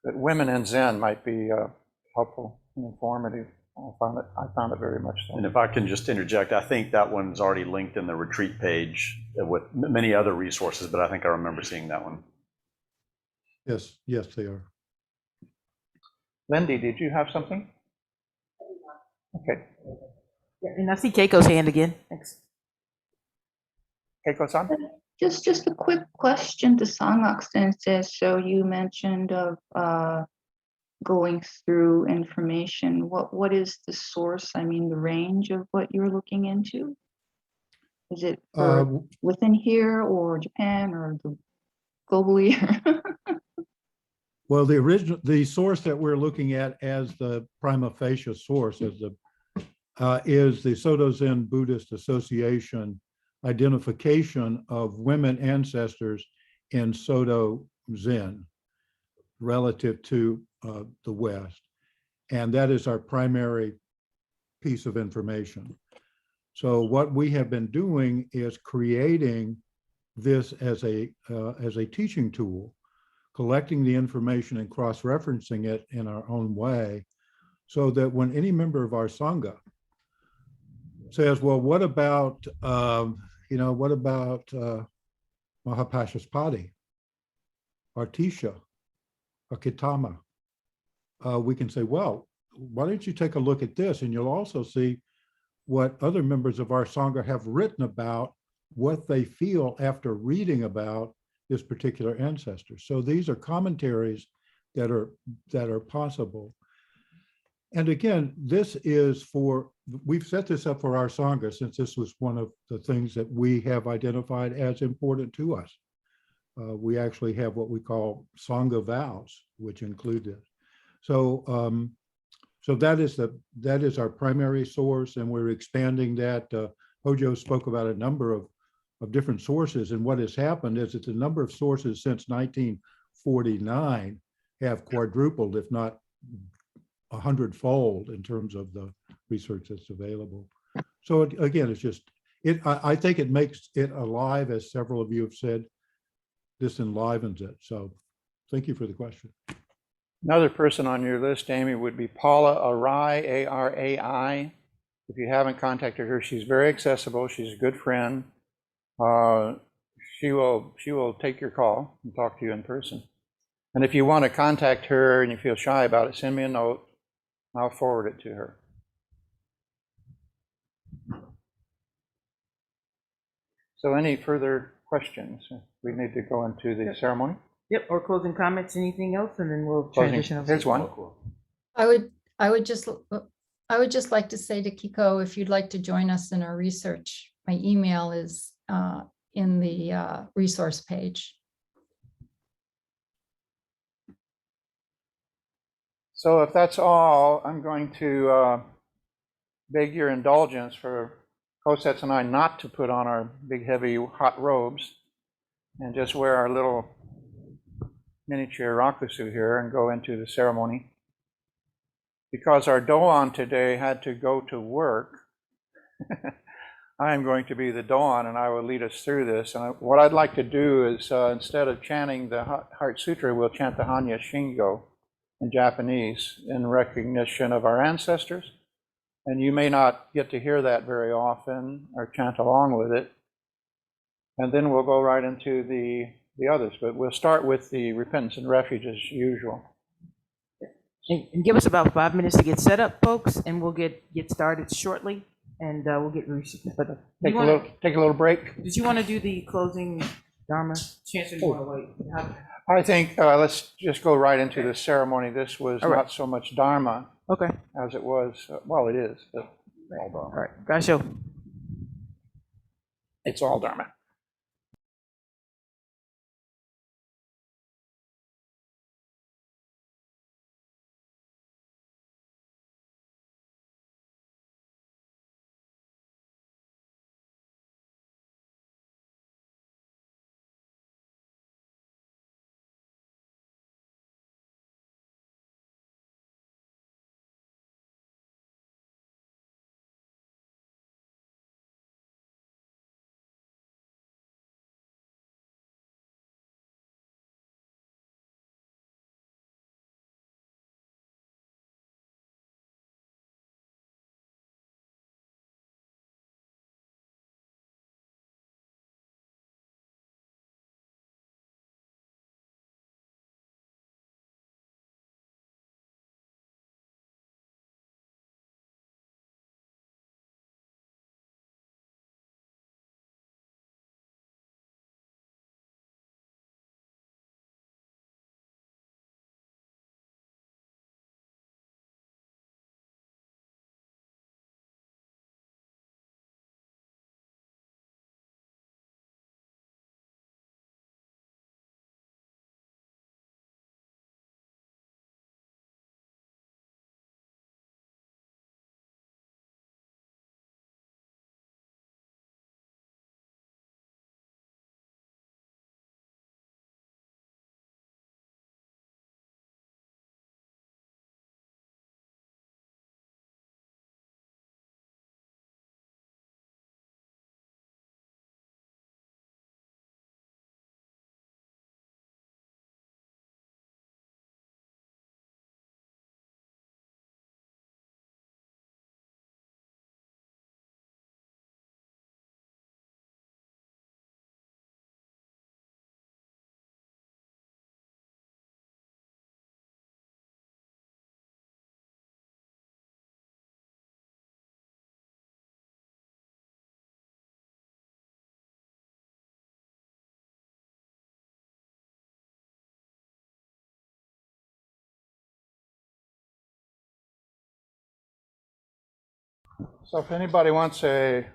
But women and Zen might be helpful and informative. I found it very much so. And if I can just interject, I think that one's already linked in the retreat page with many other resources, but I think I remember seeing that one. Yes, yes, they are. Lindy, did you have something? Okay. Yeah, and I see Keiko's hand again. Thanks. Keiko-san? Just a quick question to Sangak-sen. Says, so you mentioned of going through information. What is the source? I mean, the range of what you're looking into? Is it for within here or Japan or globally? Well, the source that we're looking at as the prima facie source is the Soto Zen Buddhist Association identification of women ancestors in Soto Zen relative to the West. And that is our primary piece of information. So what we have been doing is creating this as a teaching tool, collecting the information and cross-referencing it in our own way, so that when any member of our Sangha says, well, what about Mahapashaspati, or Tisha, or Kitama? We can say, well, why don't you take a look at this? And you'll also see what other members of our Sangha have written about what they feel after reading about this particular ancestor. So these are commentaries that are possible. And again, we've set this up for our Sangha, since this was one of the things that we have identified as important to us. We actually have what we call Sangha vows, which include this. So that is our primary source, and we're expanding that. Hojo spoke about a number of different sources, and what has happened is that the number of sources since 1949 have quadrupled, if not 100-fold, in terms of the research that's available. So again, I think it makes it alive, as several of you have said. This enlivens it. So thank you for the question. Another person on your list, Amy, would be Paula Arai, A-R-A-I. If you haven't contacted her, she's very accessible. She's a good friend. She will take your call and talk to you in person. And if you want to contact her and you feel shy about it, send me a note. I'll forward it to her. So any further questions? We need to go into the ceremony. Yep, or closing comments, anything else, and then we'll transition. Here's one. I would just like to say to Kiko, if you'd like to join us in our research, my email is in the resource page. So if that's all, I'm going to beg your indulgence for Kosets and I not to put on our big, heavy, hot robes and just wear our little miniature rakusu here and go into the ceremony. Because our Doan today had to go to work, I am going to be the Doan, and I will lead us through this. And what I'd like to do is, instead of chanting the Heart Sutra, we'll chant the Hanya Shingo in Japanese in recognition of our ancestors. And you may not get to hear that very often or chant along with it. And then we'll go right into the others. But we'll start with the repentance and refuge as usual. And give us about 5 minutes to get set up, folks, and we'll get started shortly, and we'll get but take a little break. Did you want to do the closing Dharma chants, or do you want to wait? I think let's just go right into the ceremony. This was All right. not so much Dharma Okay. as it was, well, it is, but All right. Gasho. it's all Dharma. So if anybody wants a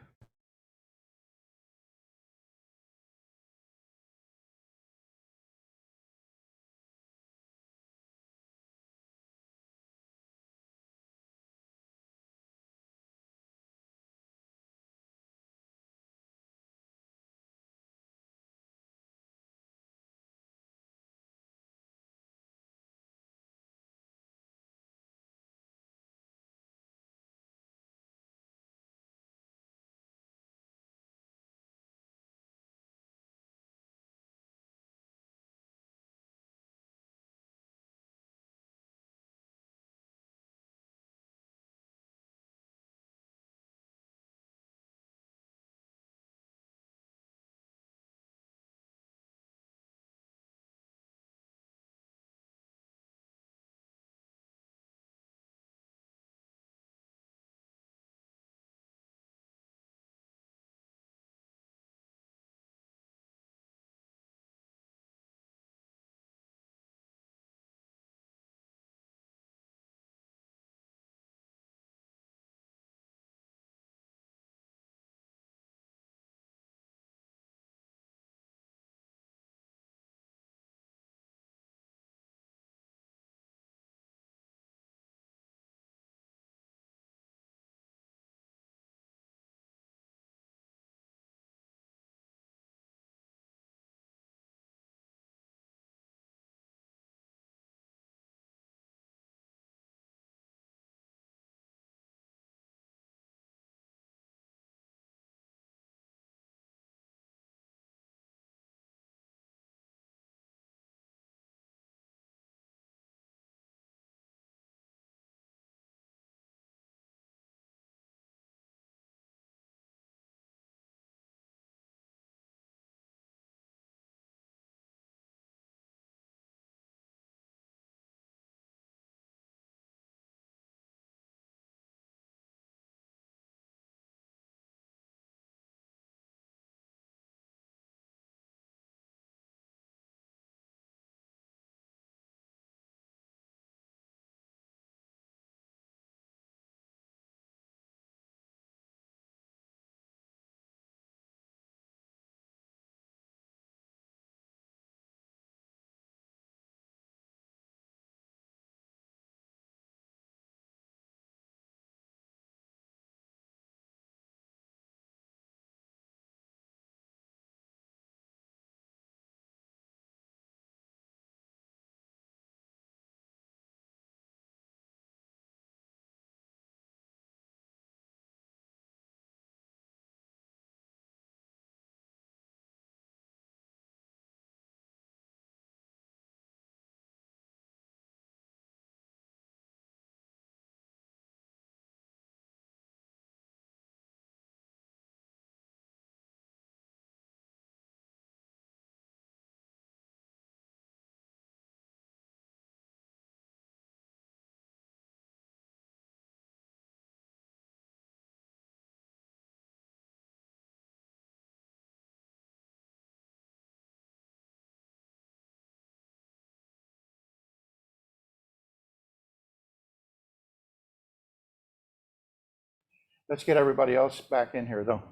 Let's get everybody else back in here, though.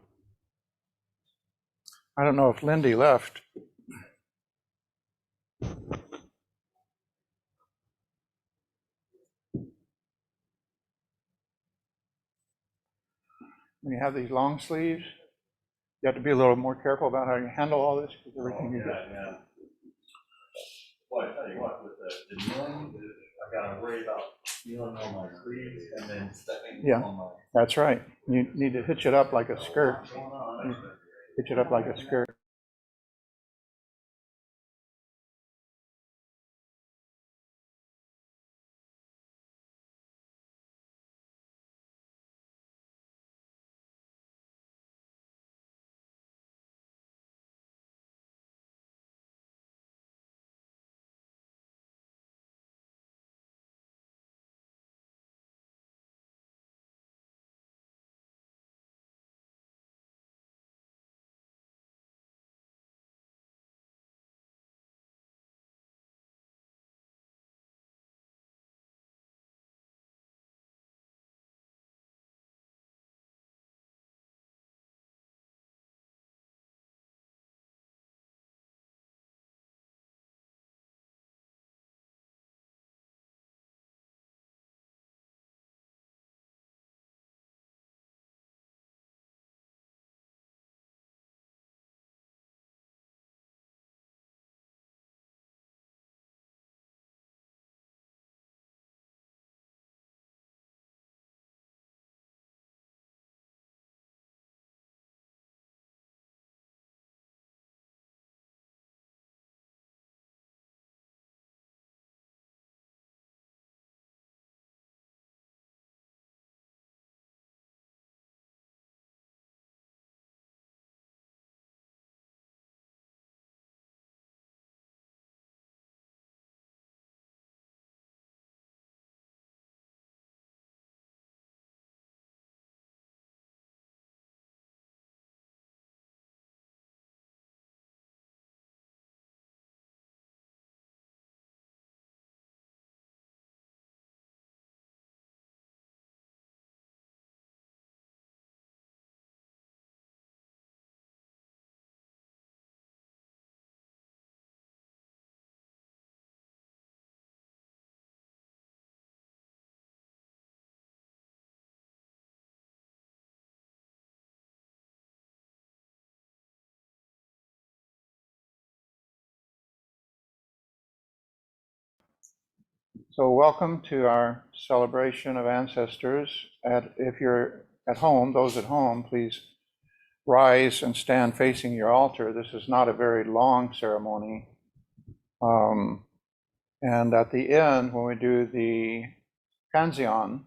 I don't know if Lindy left. When you have these long sleeves, you have to be a little more careful about how you handle all this, because everything you do. Yeah. Well, I tell you what, with the kneeling, I gotta worry about kneeling on my sleeves and then stepping Yeah. on my. That's right. You need to hitch it up like a skirt. Hitch it up like a skirt. So welcome to our celebration of ancestors. If you're at home, those at home, please rise and stand facing your altar. This is not a very long ceremony. And at the end, when we do the Kanzeon,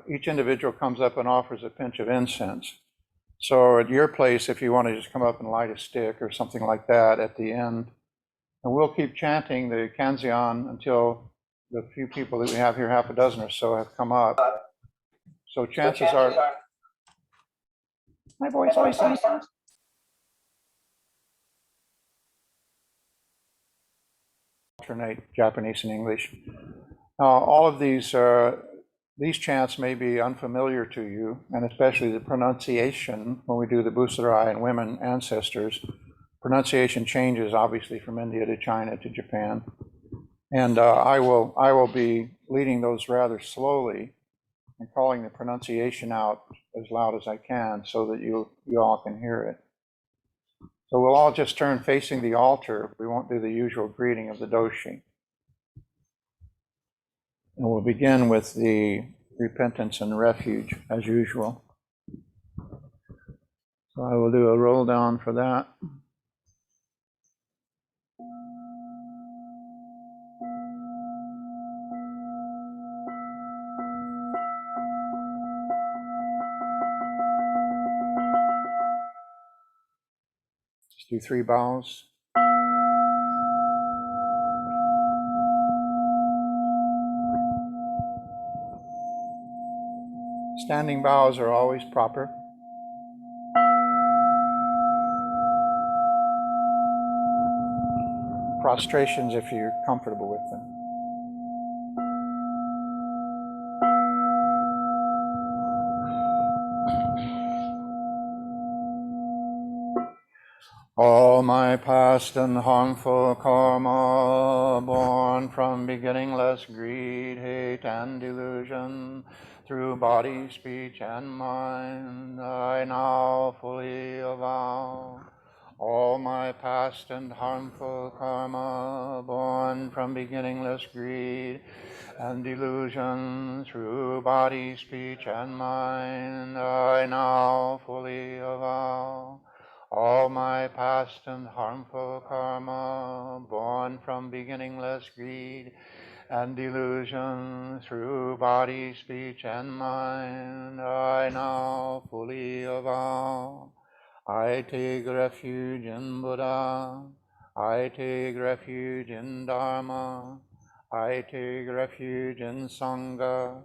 each individual comes up and offers a pinch of incense. So at your place, if you want to just come up and light a stick or something like that at the end, and we'll keep chanting the Kanzeon until the few people that we have here, half a dozen or so, have come up. So chances are, my voice. Alternate Japanese and English. All of these chants may be unfamiliar to you, and especially the pronunciation when we do the Busarai and women ancestors. Pronunciation changes obviously from India to China to Japan. And I will be leading those rather slowly and calling the pronunciation out as loud as I can so that you all can hear it. So we'll all just turn facing the altar. We won't do the usual greeting of the doshi. And we'll begin with the repentance and refuge as usual. So I will do a roll down for that. Just do 3 bows. Standing bows are always proper. Prostrations if you're comfortable with them. All my past and harmful karma, born from beginningless greed, hate, and delusion, through body, speech, and mind, I now fully avow. All my past and harmful karma, born from beginningless greed and delusion, through body, speech, and mind, I now fully avow. All my past and harmful karma, born from beginningless greed and delusion, through body, speech, and mind, I now fully avow. I take refuge in Buddha. I take refuge in Dharma. I take refuge in Sangha.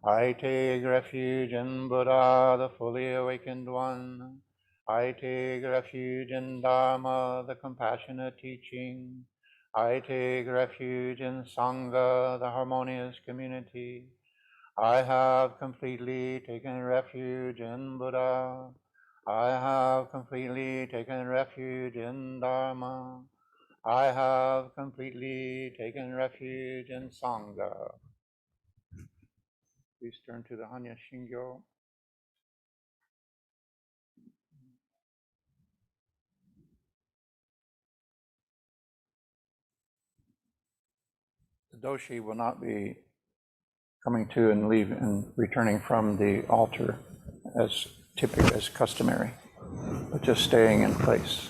I take refuge in Buddha, the fully awakened one. I take refuge in Dharma, the compassionate teaching. I take refuge in Sangha, the harmonious community. I have completely taken refuge in Buddha. I have completely taken refuge in Dharma. I have completely taken refuge in Sangha. Please turn to the Hanya Shingyo. The doshi will not be coming to and leaving and returning from the altar as typical as customary, but just staying in place.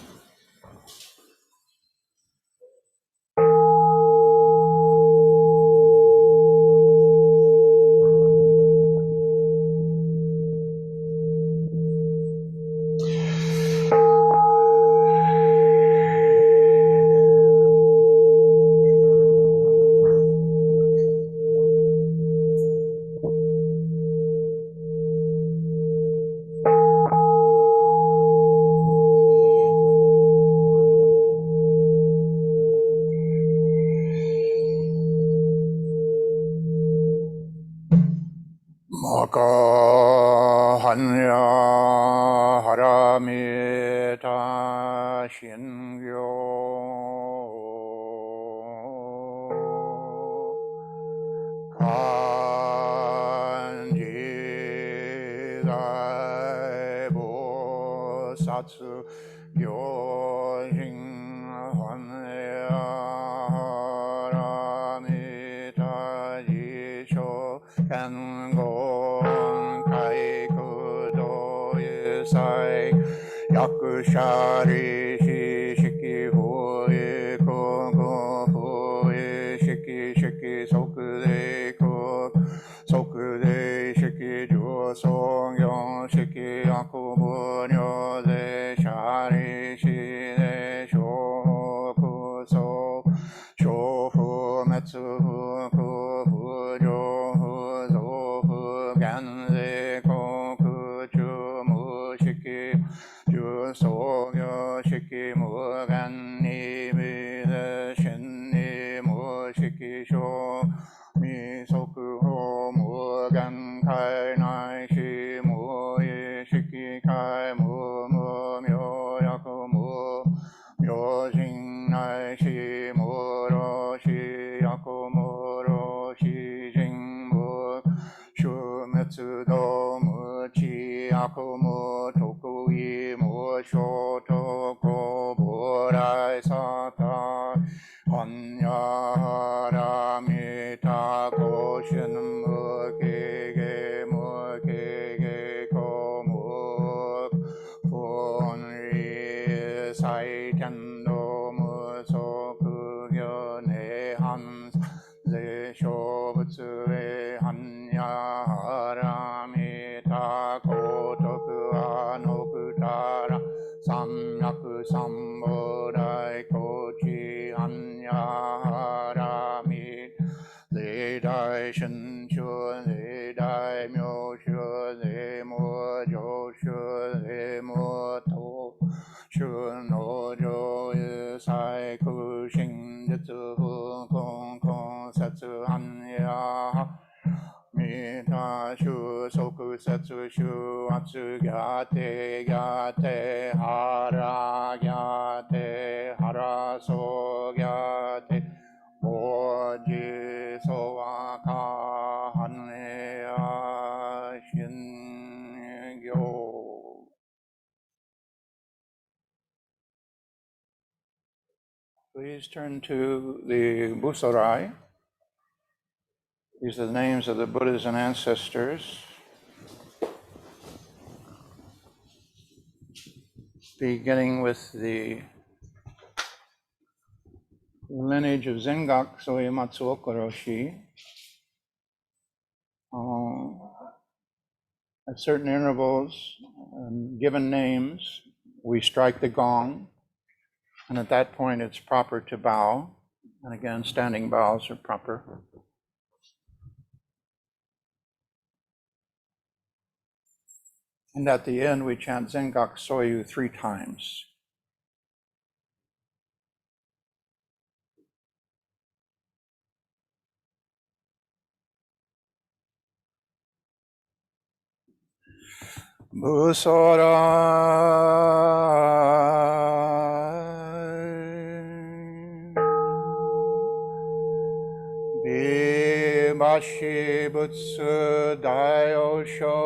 Maka hanya haramita shingyo kanji zai bo satsu gyojin hanya haramita jisho kangon kaikudo yusai yakushari shiki hui kogo hui shiki shiki sokude ko sokude shiki jo songyon shiki yakumunyo de shari shi de shoku so shofu metsu ku fujo hu ganze koku chu mu shiki ju sogyo shiki mu gan ni mi de shin ni mu shiki sho mi soku ho mu gan kai nai shi mu yi shiki kai mu mu myo yaku mu myo jin nai shi mu ro shi yaku mu ro shi jin mu shu metsu do mu chi yaku mu toku i mu sho toko burai sata hanya haramita koshin mu kege ko mu fun ri sai tendo mu soku gyo ne han ze shobutsu e hanya haramita kotoku anokutara samyaku samborai kochi hanya haramit ze dai shin shu ze dai myo shu ze mo jo shu ze mo to shu no jo yu sai ku shin jitsu hu kong kong satsu hanya mi ta shu soku setsu shu atsu gyate gyate hara gyate hara so gyate oji sowa ka hanne a shin gyo. Please turn to the Busarai. These are the names of the Buddhas and ancestors. Beginning with the lineage of Zengak Soe Matsuoka Roshi. At certain intervals, given names, we strike the gong, and at that point it's proper to bow. And again, standing bows are proper. And at the end, we chant Zengak Soyu 3 times. Busora Bibashi Butsu Daiyosho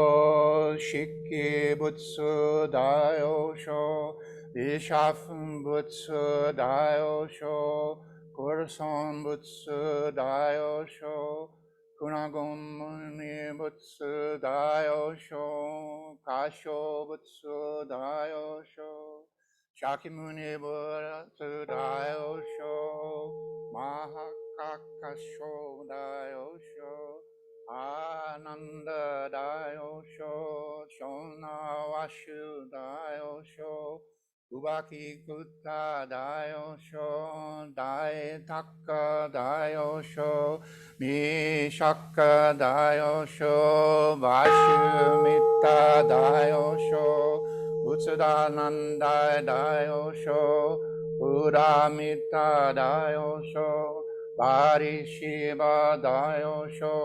Shiki Butsu Daiyosho Bishafun Butsu Daiyosho Kurson Butsu Daiyosho Kunagon Muni Butsu Daiyosho Kasho Butsu Daiyosho Shakyamuni Butsu Daiyosho Mahakakasho Daiyosho Ananda Daiyosho Shonawashu Daiyosho Ubaki Kutta Daiyosho Daitaka Daiyosho Mishaka Daiyosho Vashumita Daiyosho Utsudananda Daiyosho Buddhamita Daiyosho Varishiva Daiyosho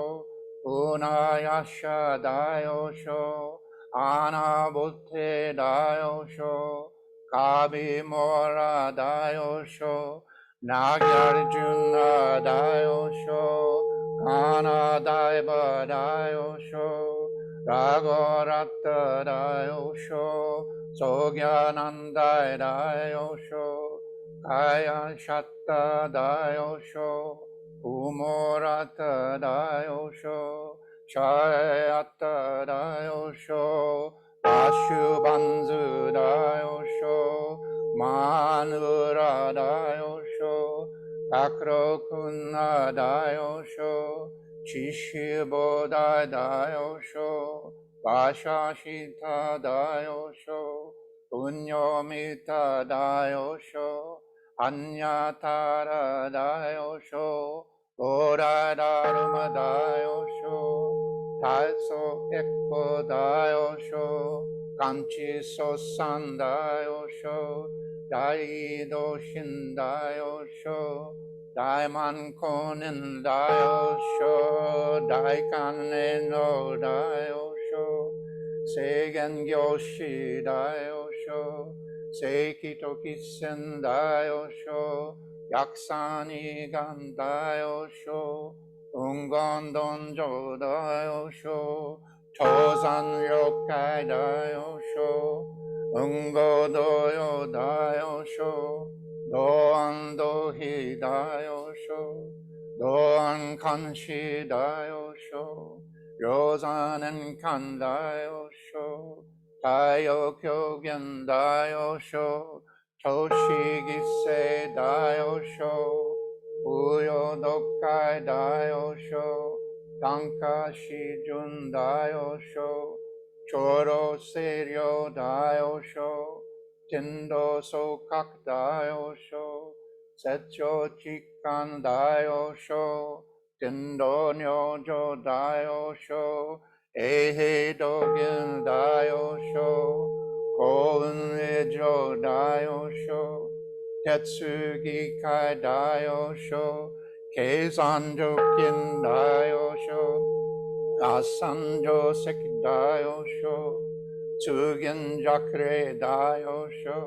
Unayasha Daiyosho Anabuddhe Daiyosho Kabimora Daiyosho Nagyarjuna Daiyosho Kanadaiva Daiyosho Ragorata Daiyosho Sogyananda Daiyosho Kaya Shatta Daiyosho Umorata Daiyosho Shayata Daiyosho Ashubandhu Daiyosho Manura Daiyosho Kakrokuna Daiyosho Chishiboda Daiyosho Vashashita Daiyosho Punyomita Daiyosho Anyatara Daiyosho Bodhidharma Daiyosho Taiso Ekko Daiyosho Kanchi Sosan Daiyosho Daido Shin Daiyosho Daiman Konin Daiyosho Daikane no Daiyosho Seigen Gyoshi Daiyosho Seikito Kisen Daiyosho Yaksani Gan Daiyosho Ungon Donjo Daiyosho Tozan Yokai Daiyosho Ungo Doyo Daiyosho Doan Dohi Daiyosho Doan Kanshi Daiyosho Rosanen Kan Daiyosho Taiyo Kyogyen Daiyosho Toshi Gise Daiyosho Uyo Dokai Daiyosho Tanka Shijun Daiyosho Choro Seiryo Daiyosho Tendo Sokak Daiyosho Setcho Chikan Daiyosho Tendo Nyojo Daiyosho Ehe Dogen Daiyosho Koun Ejo Daiyosho Tetsugi Kai Daiyosho Keizan Jokin Daiyosho Asanjo Sekdayo Sho, Tsugen Jakre Dayo Sho,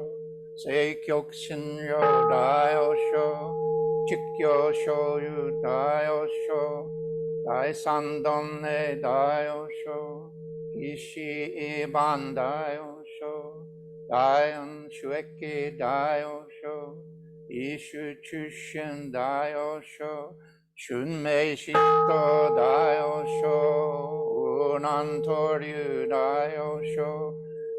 Seikyoku Shinryo Dayo Sho, Chikyo Shoyu Dayo Sho, Daisandon Ne Dayo Sho, Ishi Iban Dayo Sho, Dayan Shueki Dayo Sho, Ishu Chushin Dayo Sho, Shunmei Shito Dayo Sho, Unan Toryu Dayo Sho,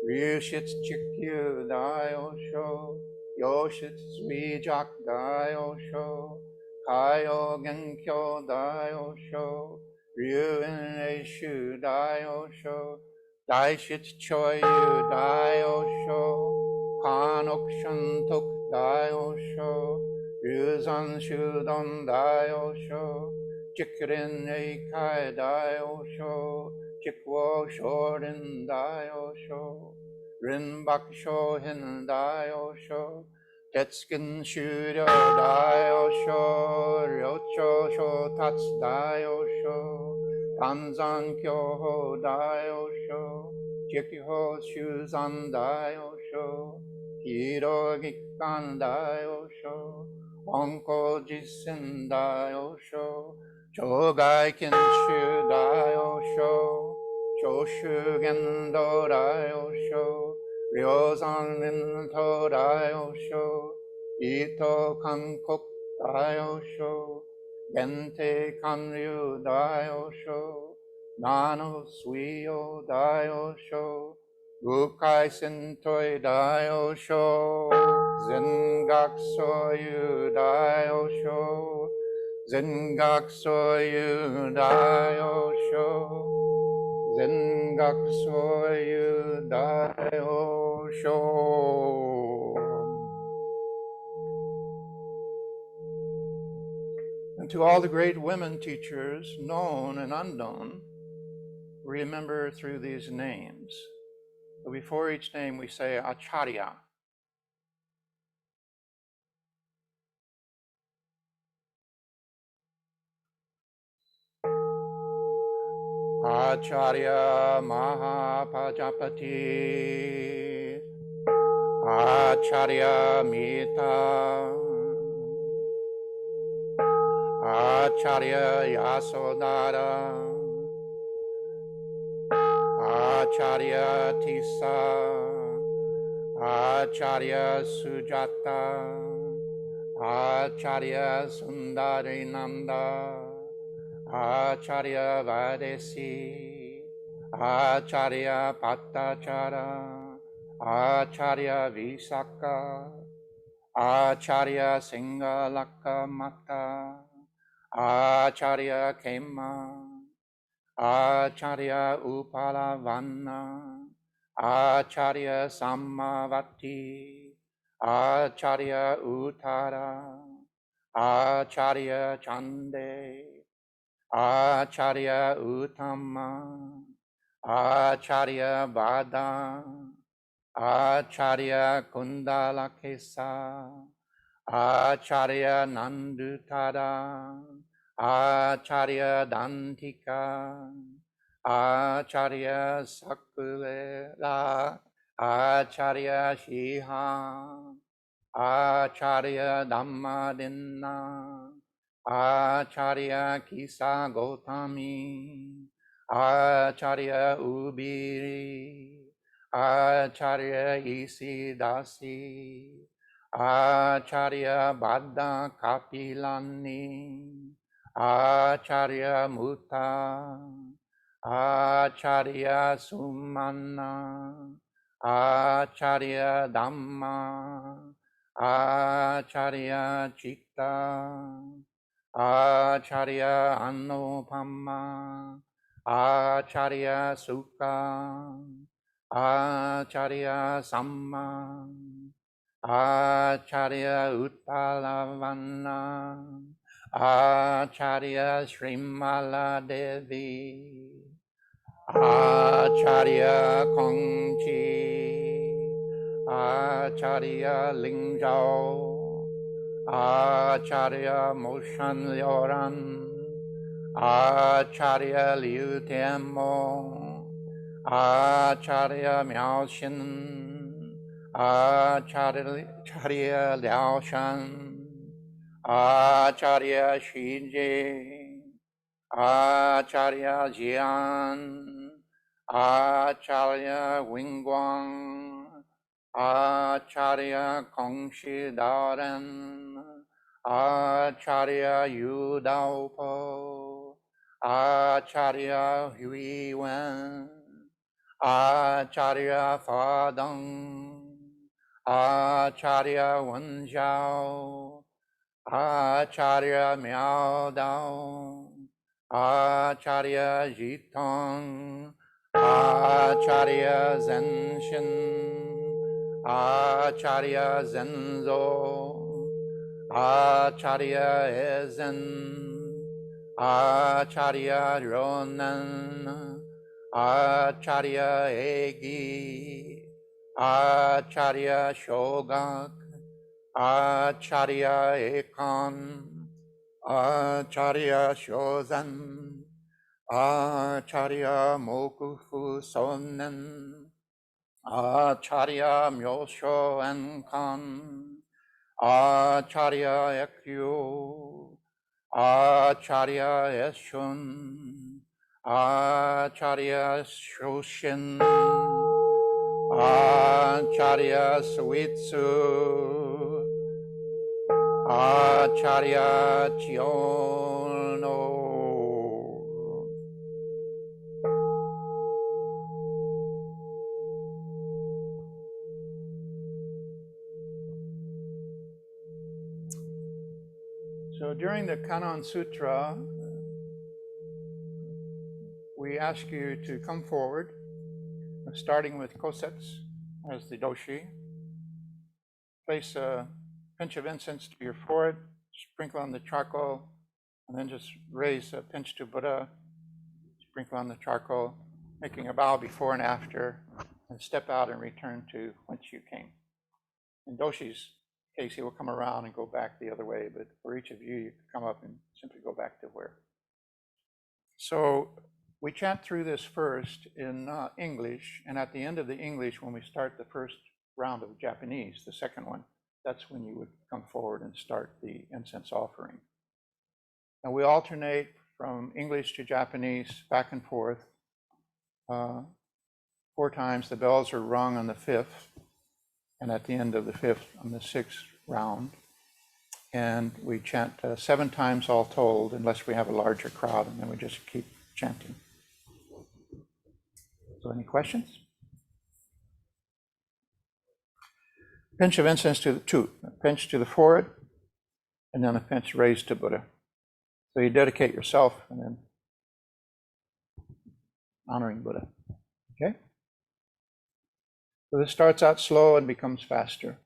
Ryushitsu Chikyu Dayo Sho, Yoshitsu Wijak Dayo Sho, Kaio Genkyo Dayo Sho, Ryuen Eishu Dayo Sho, Daishitsu Choyu Dayo Sho, Kanokushin Tok Dayo Sho, Ryuzan Shudon Dayo Sho, Chikrin Eikai Dayo Sho, Chikwo Shorin Dayo Sho, Rinbak Shohin Dayo Sho, Tetskin Shuryo Dayo Sho, Ryocho Sho Tats Dayo Sho, Tanzan Kyoho Dayo Sho, Jikiho Shuzan Dayo Sho, Hiro Gikan Dayo Sho, Onko Jisen Dayo Sho, Chogai Kinshu Dayo Sho, Choshu Gendo Dayo Sho, Ryozan Ninto Dayo Sho, Ito Kankok Dayo Sho, Gente Kanryu Dayo Sho, Nano Suiyo Dayo Sho, Gukai Sintoi Dayo Sho, Zengak Soyu Dayo Sho, Zengak Soyu Dayo Sho, Zengak Soyu Dayo Sho. And to all the great women teachers, known and unknown, remember through these names. So before each name, we say Acharya. Acharya Mahapajapati, Acharya Mita, Acharya Yasodhara, Acharya Tisa, Acharya Sujata, Acharya Sundarinanda, Acharya Vadesi, Acharya Patachara, Acharya Visakha, Acharya Singalaka Mata, Acharya Kema, Acharya Upalavanna, Acharya Samavati, Acharya Uttara, Acharya Chande, Acharya Uttama, Acharya Vada, Acharya Kundalakesa, Acharya Nandutara, Acharya Dantika, Acharya Sakuvela, Acharya Shiha, Acharya Dhammadinna, Acharya Kisa Gotami, Acharya Ubiri, Acharya Isidasi, Acharya Baddha Kapilani, Acharya Mutta, Acharya Sumana, Acharya Dhamma, Acharya Chitta, Acharya Anupama, Acharya Sukha, Acharya Samma, Acharya Uttalavanna, Acharya Srimala Devi, Acharya Kongchi, Acharya Lingjao, Acharya Moshan Lyoran, Acharya Liu Tenmo, Acharya Miao Xin, Acharya Liao Shan, Acharya Shiji, Acharya Jian, Acharya Wingguang, Acharya Kongshi Daren, Acharya Yu Daopo, Acharya Hui Wen, Acharya Fa Deng, Acharya Wen Zhao, Acharya Miao Dao, Acharya Jitong, Acharya Zenshin, Acharya Zenzo, Acharya Ezen, Acharya Ronan, Acharya Egi, Acharya Shogak, Acharya Ekon, Acharya Shozen, Acharya Mokufu Sonnen, Acharya Myosho Enkan, Acharya Ekyu, Acharya Eshun, Acharya Shoshin, Acharya Suitsu, Acharya Chiono. So during the Kannon Sutra, we ask you to come forward, starting with Kosetsu as the doshi. Place a pinch of incense to your forehead, sprinkle on the charcoal, and then just raise a pinch to Buddha, sprinkle on the charcoal, making a bow before and after, and step out and return to whence you came. In doshi's case, he will come around and go back the other way, but for each of you, you can come up and simply go back to where. So we chant through this first in English, and at the end of the English, when we start the first round of Japanese, the second one, that's when you would come forward and start the incense offering. And we alternate from English to Japanese back and forth 4 times. The bells are rung on the 5th, and at the end of the 5th on the 6th round. And we chant 7 times all told, unless we have a larger crowd, and then we just keep chanting. So any questions? Pinch of incense to a pinch to the forehead, and then a pinch raised to Buddha. So you dedicate yourself and then honoring Buddha. Okay? So this starts out slow and becomes faster.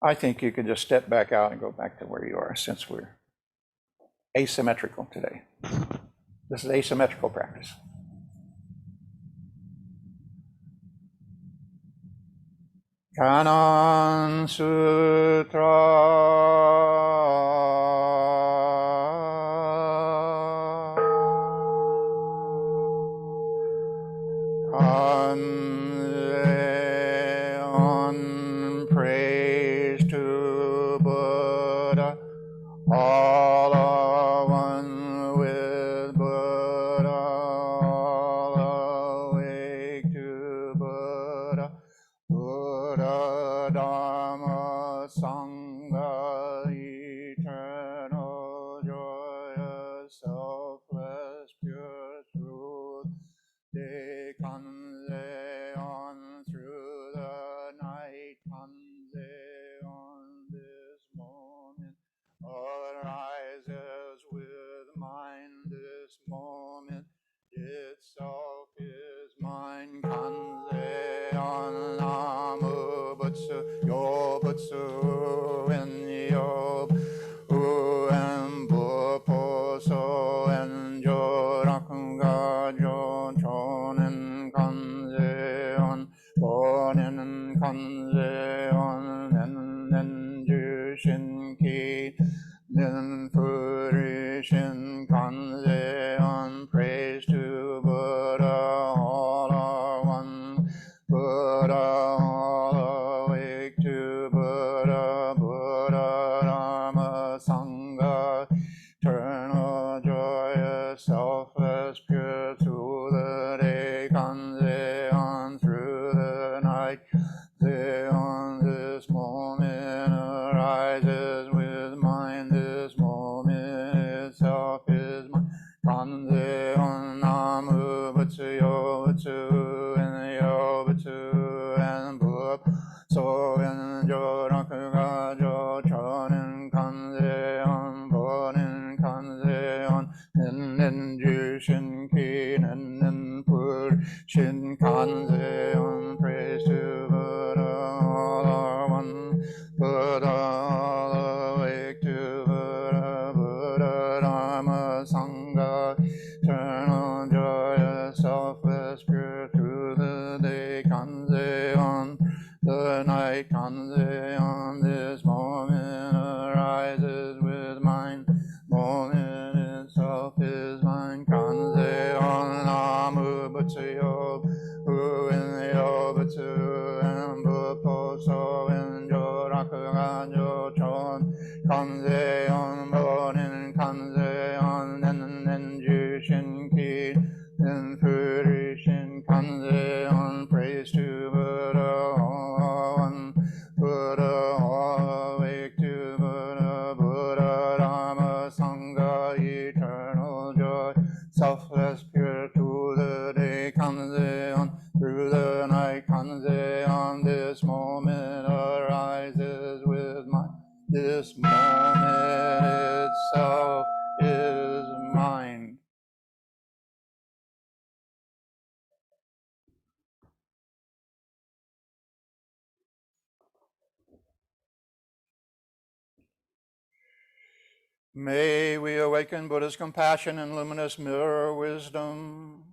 I think you could just step back out and go back to where you are, since we're asymmetrical today. This is asymmetrical practice. Kannon Sutra. Kanzeon, praise to Buddha. All are one with Buddha. All awake to Buddha. Buddha, Dharma, Sangha, eternal, joyous, selfless, pure truth. Day Kanze on through the night. Kanze on this moment arises with mind. This moment itself is mine. Kanze on Namu Butsu, Yobutsu, en Yob, Uen Bupo, So en Jorakunga, Jo Chonen Kanze on, Bonen Kanze on, Nen Ju nin Furishin Kanze on praise to Buddha, all are one. Buddha, all awake to Buddha, Buddha, Dharma, Sangha, eternal, joyous, selfless, pure through the day, Kanze on through the night. On this moment arises with mind, this moment itself is mind. Kanze on namu butsuyo butsu and yo butsu and bup. So in jo rakuga jo chonin kanze on bonin kanze on nin jushin ki nin pur shin kanze on praise to Buddha, all awake to Buddha, Buddha, Dharma, Sangha, eternal, joyous, selfless, pure through the day, Kanze on the night, Kanze on this moment arises with mind, moment itself is mind, Kanze on Namu Butsuyo, Hu in the Yobutsu, and Bupo so in Rakuganjo Chon, Kanze on Bonin, Kanze on Nen Jushin Ki, Nen Furishin, Kanze on praise to Buddha, on Buddha, all awake to Buddha, Buddha, Dharma, Sangha, eternal joy, selfless, pure to the day, Kanze on through the night, Kanze on this moment arises with mind. This moment itself is mind. May we awaken Buddha's compassion and luminous mirror wisdom.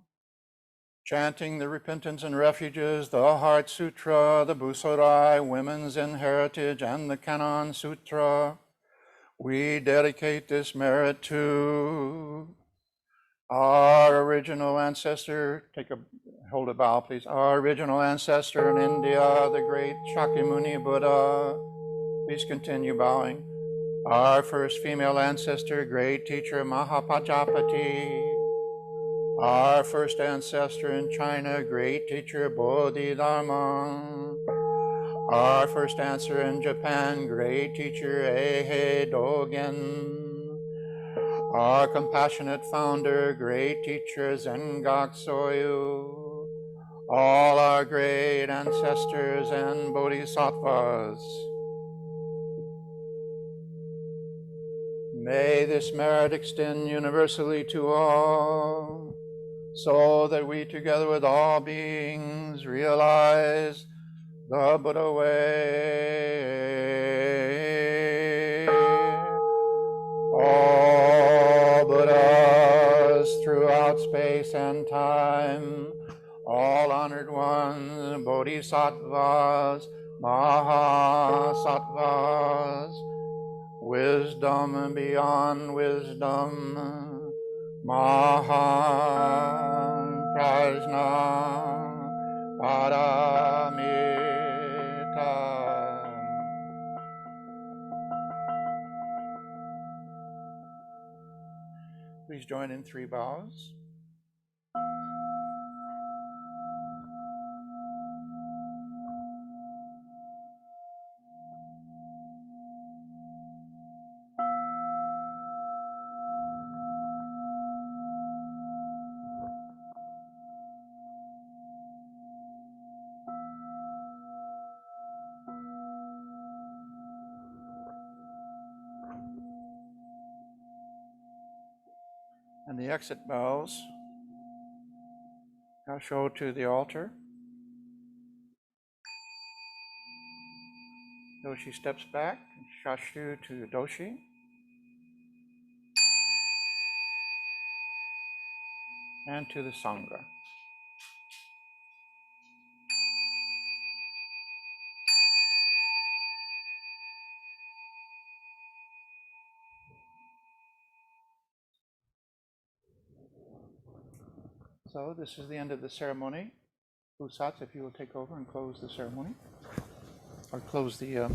Chanting the Repentance and Refuges, the Heart Sutra, the Busorai, Women's in Heritage, and the Canon Sutra, we dedicate this merit to our original ancestor. Hold a bow, please. Our original ancestor in India, the great Shakyamuni Buddha. Please continue bowing. Our first female ancestor, great teacher Mahapajapati. Our first ancestor in China, great teacher Bodhidharma. Our first ancestor in Japan, great teacher Eihei Dogen. Our compassionate founder, great teacher Zengak Soyu. All our great ancestors and bodhisattvas. May this merit extend universally to all, so that we together with all beings realize the Buddha way. All Buddhas throughout space and time, all honored ones, bodhisattvas, mahasattvas, wisdom beyond wisdom, Maham Prajna Paramita. Please join in 3 bows. And the exit bows. Gasho to the altar. Doshi steps back. Shashu to Doshi. And to the Sangha. So this is the end of the ceremony. Fusats, if you will take over and close the ceremony, or close the,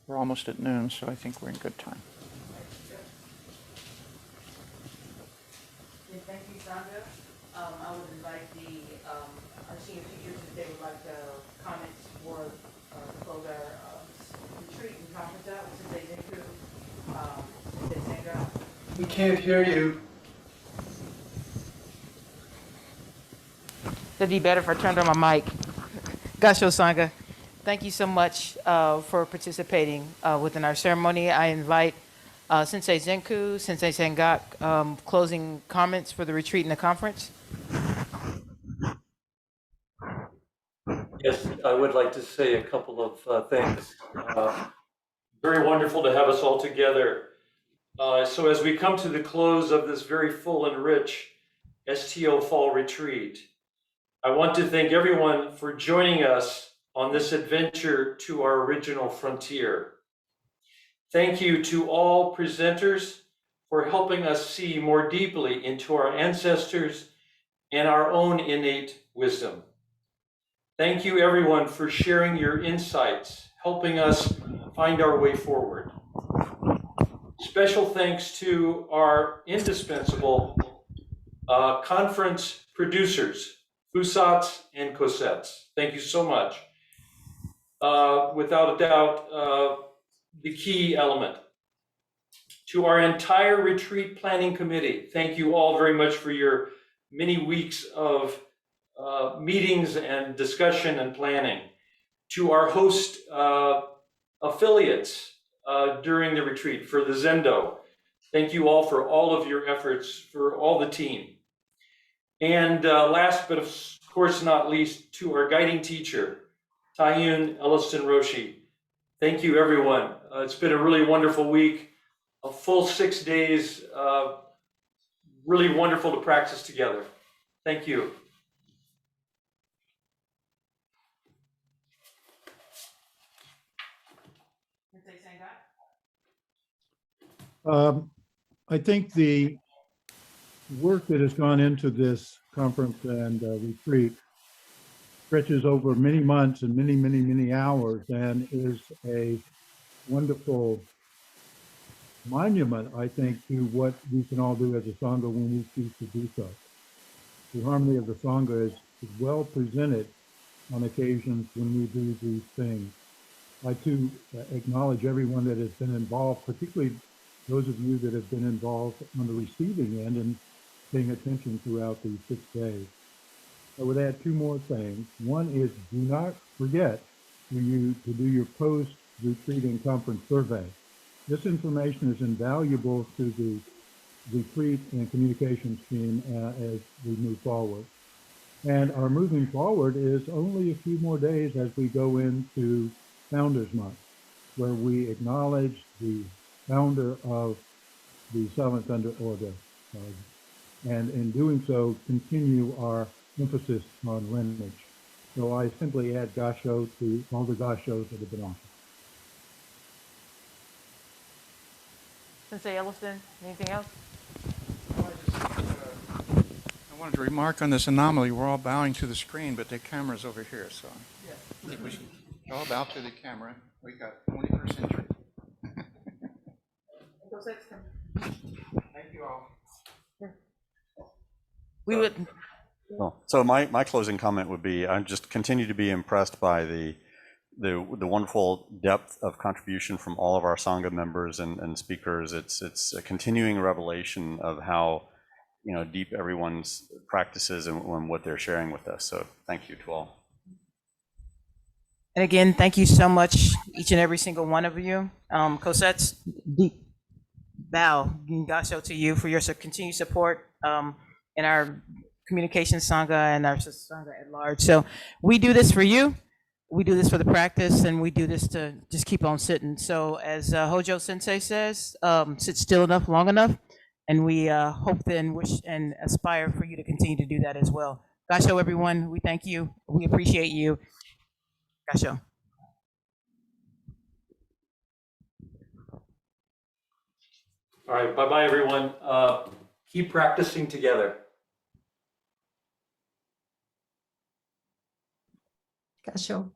we're almost at noon, so I think we're in good time. Thank you, Sandra. I would invite our senior teachers if they would like comments for close our retreat and conference out since they did We can't hear you. It'd be better if I turned on my mic. Gasho Sangha, thank you so much for participating within our ceremony. I invite Sensei Zenku, Sensei Sengak, closing comments for the retreat and the conference. Yes, I would like to say a couple of things. Very wonderful to have us all together. So as we come to the close of this very full and rich STO Fall Retreat, I want to thank everyone for joining us on this adventure to our original frontier. Thank you to all presenters for helping us see more deeply into our ancestors and our own innate wisdom. Thank you everyone for sharing your insights, helping us find our way forward. Special thanks to our indispensable conference producers, Fusats and Cosettes. Thank you so much. Without a doubt, the key element. To our entire retreat planning committee, thank you all very much for your many weeks of meetings and discussion and planning. To our host affiliates during the retreat, for the Zendo, thank you all for all of your efforts, for all the team. And last but of course not least, to our guiding teacher, Tahyun Elliston Roshi. Thank you everyone. It's been a really wonderful week, a full 6 days, really wonderful to practice together. Thank you. I think the work that has gone into this conference and retreat stretches over many months and many, many, many hours, and is a wonderful monument, I think, to what we can all do as a Sangha when we choose to do so. The harmony of the Sangha is well presented on occasions when we do these things. I too acknowledge everyone that has been involved, particularly those of you that have been involved on the receiving end and paying attention throughout these 6 days. I would add 2 more things. One is, do not forget to do your post-retreat and conference survey. This information is invaluable to the retreat and communications team as we move forward. And our moving forward is only a few more days as we go into Founders Month, where we acknowledge the founder of the Seventh Thunder Order, and in doing so, continue our emphasis on lineage. So I simply add Gasho to all the Gashos that have been offered. Sensei Elliston, anything else? I wanted to remark on this anomaly. We're all bowing to the screen, but the camera's over here, so I think we should all bow to the camera. We got 21st century. Thank you all. We would. So my closing comment would be, I just continue to be impressed by the wonderful depth of contribution from all of our Sangha members and speakers. It's a continuing revelation of how deep everyone's practices and what they're sharing with us. So thank you to all. And again, thank you so much, each and every single one of you. Cosettes, deep bow, Gasho, to you for your continued support in our communication Sangha and our Sangha at large. So we do this for you. We do this for the practice, and we do this to just keep on sitting. So as Hojo Sensei says, sit still enough, long enough, and we hope and wish and aspire for you to continue to do that as well. Gasho, everyone, we thank you. We appreciate you. Gasho. All right, bye-bye everyone. Keep practicing together. Cascio.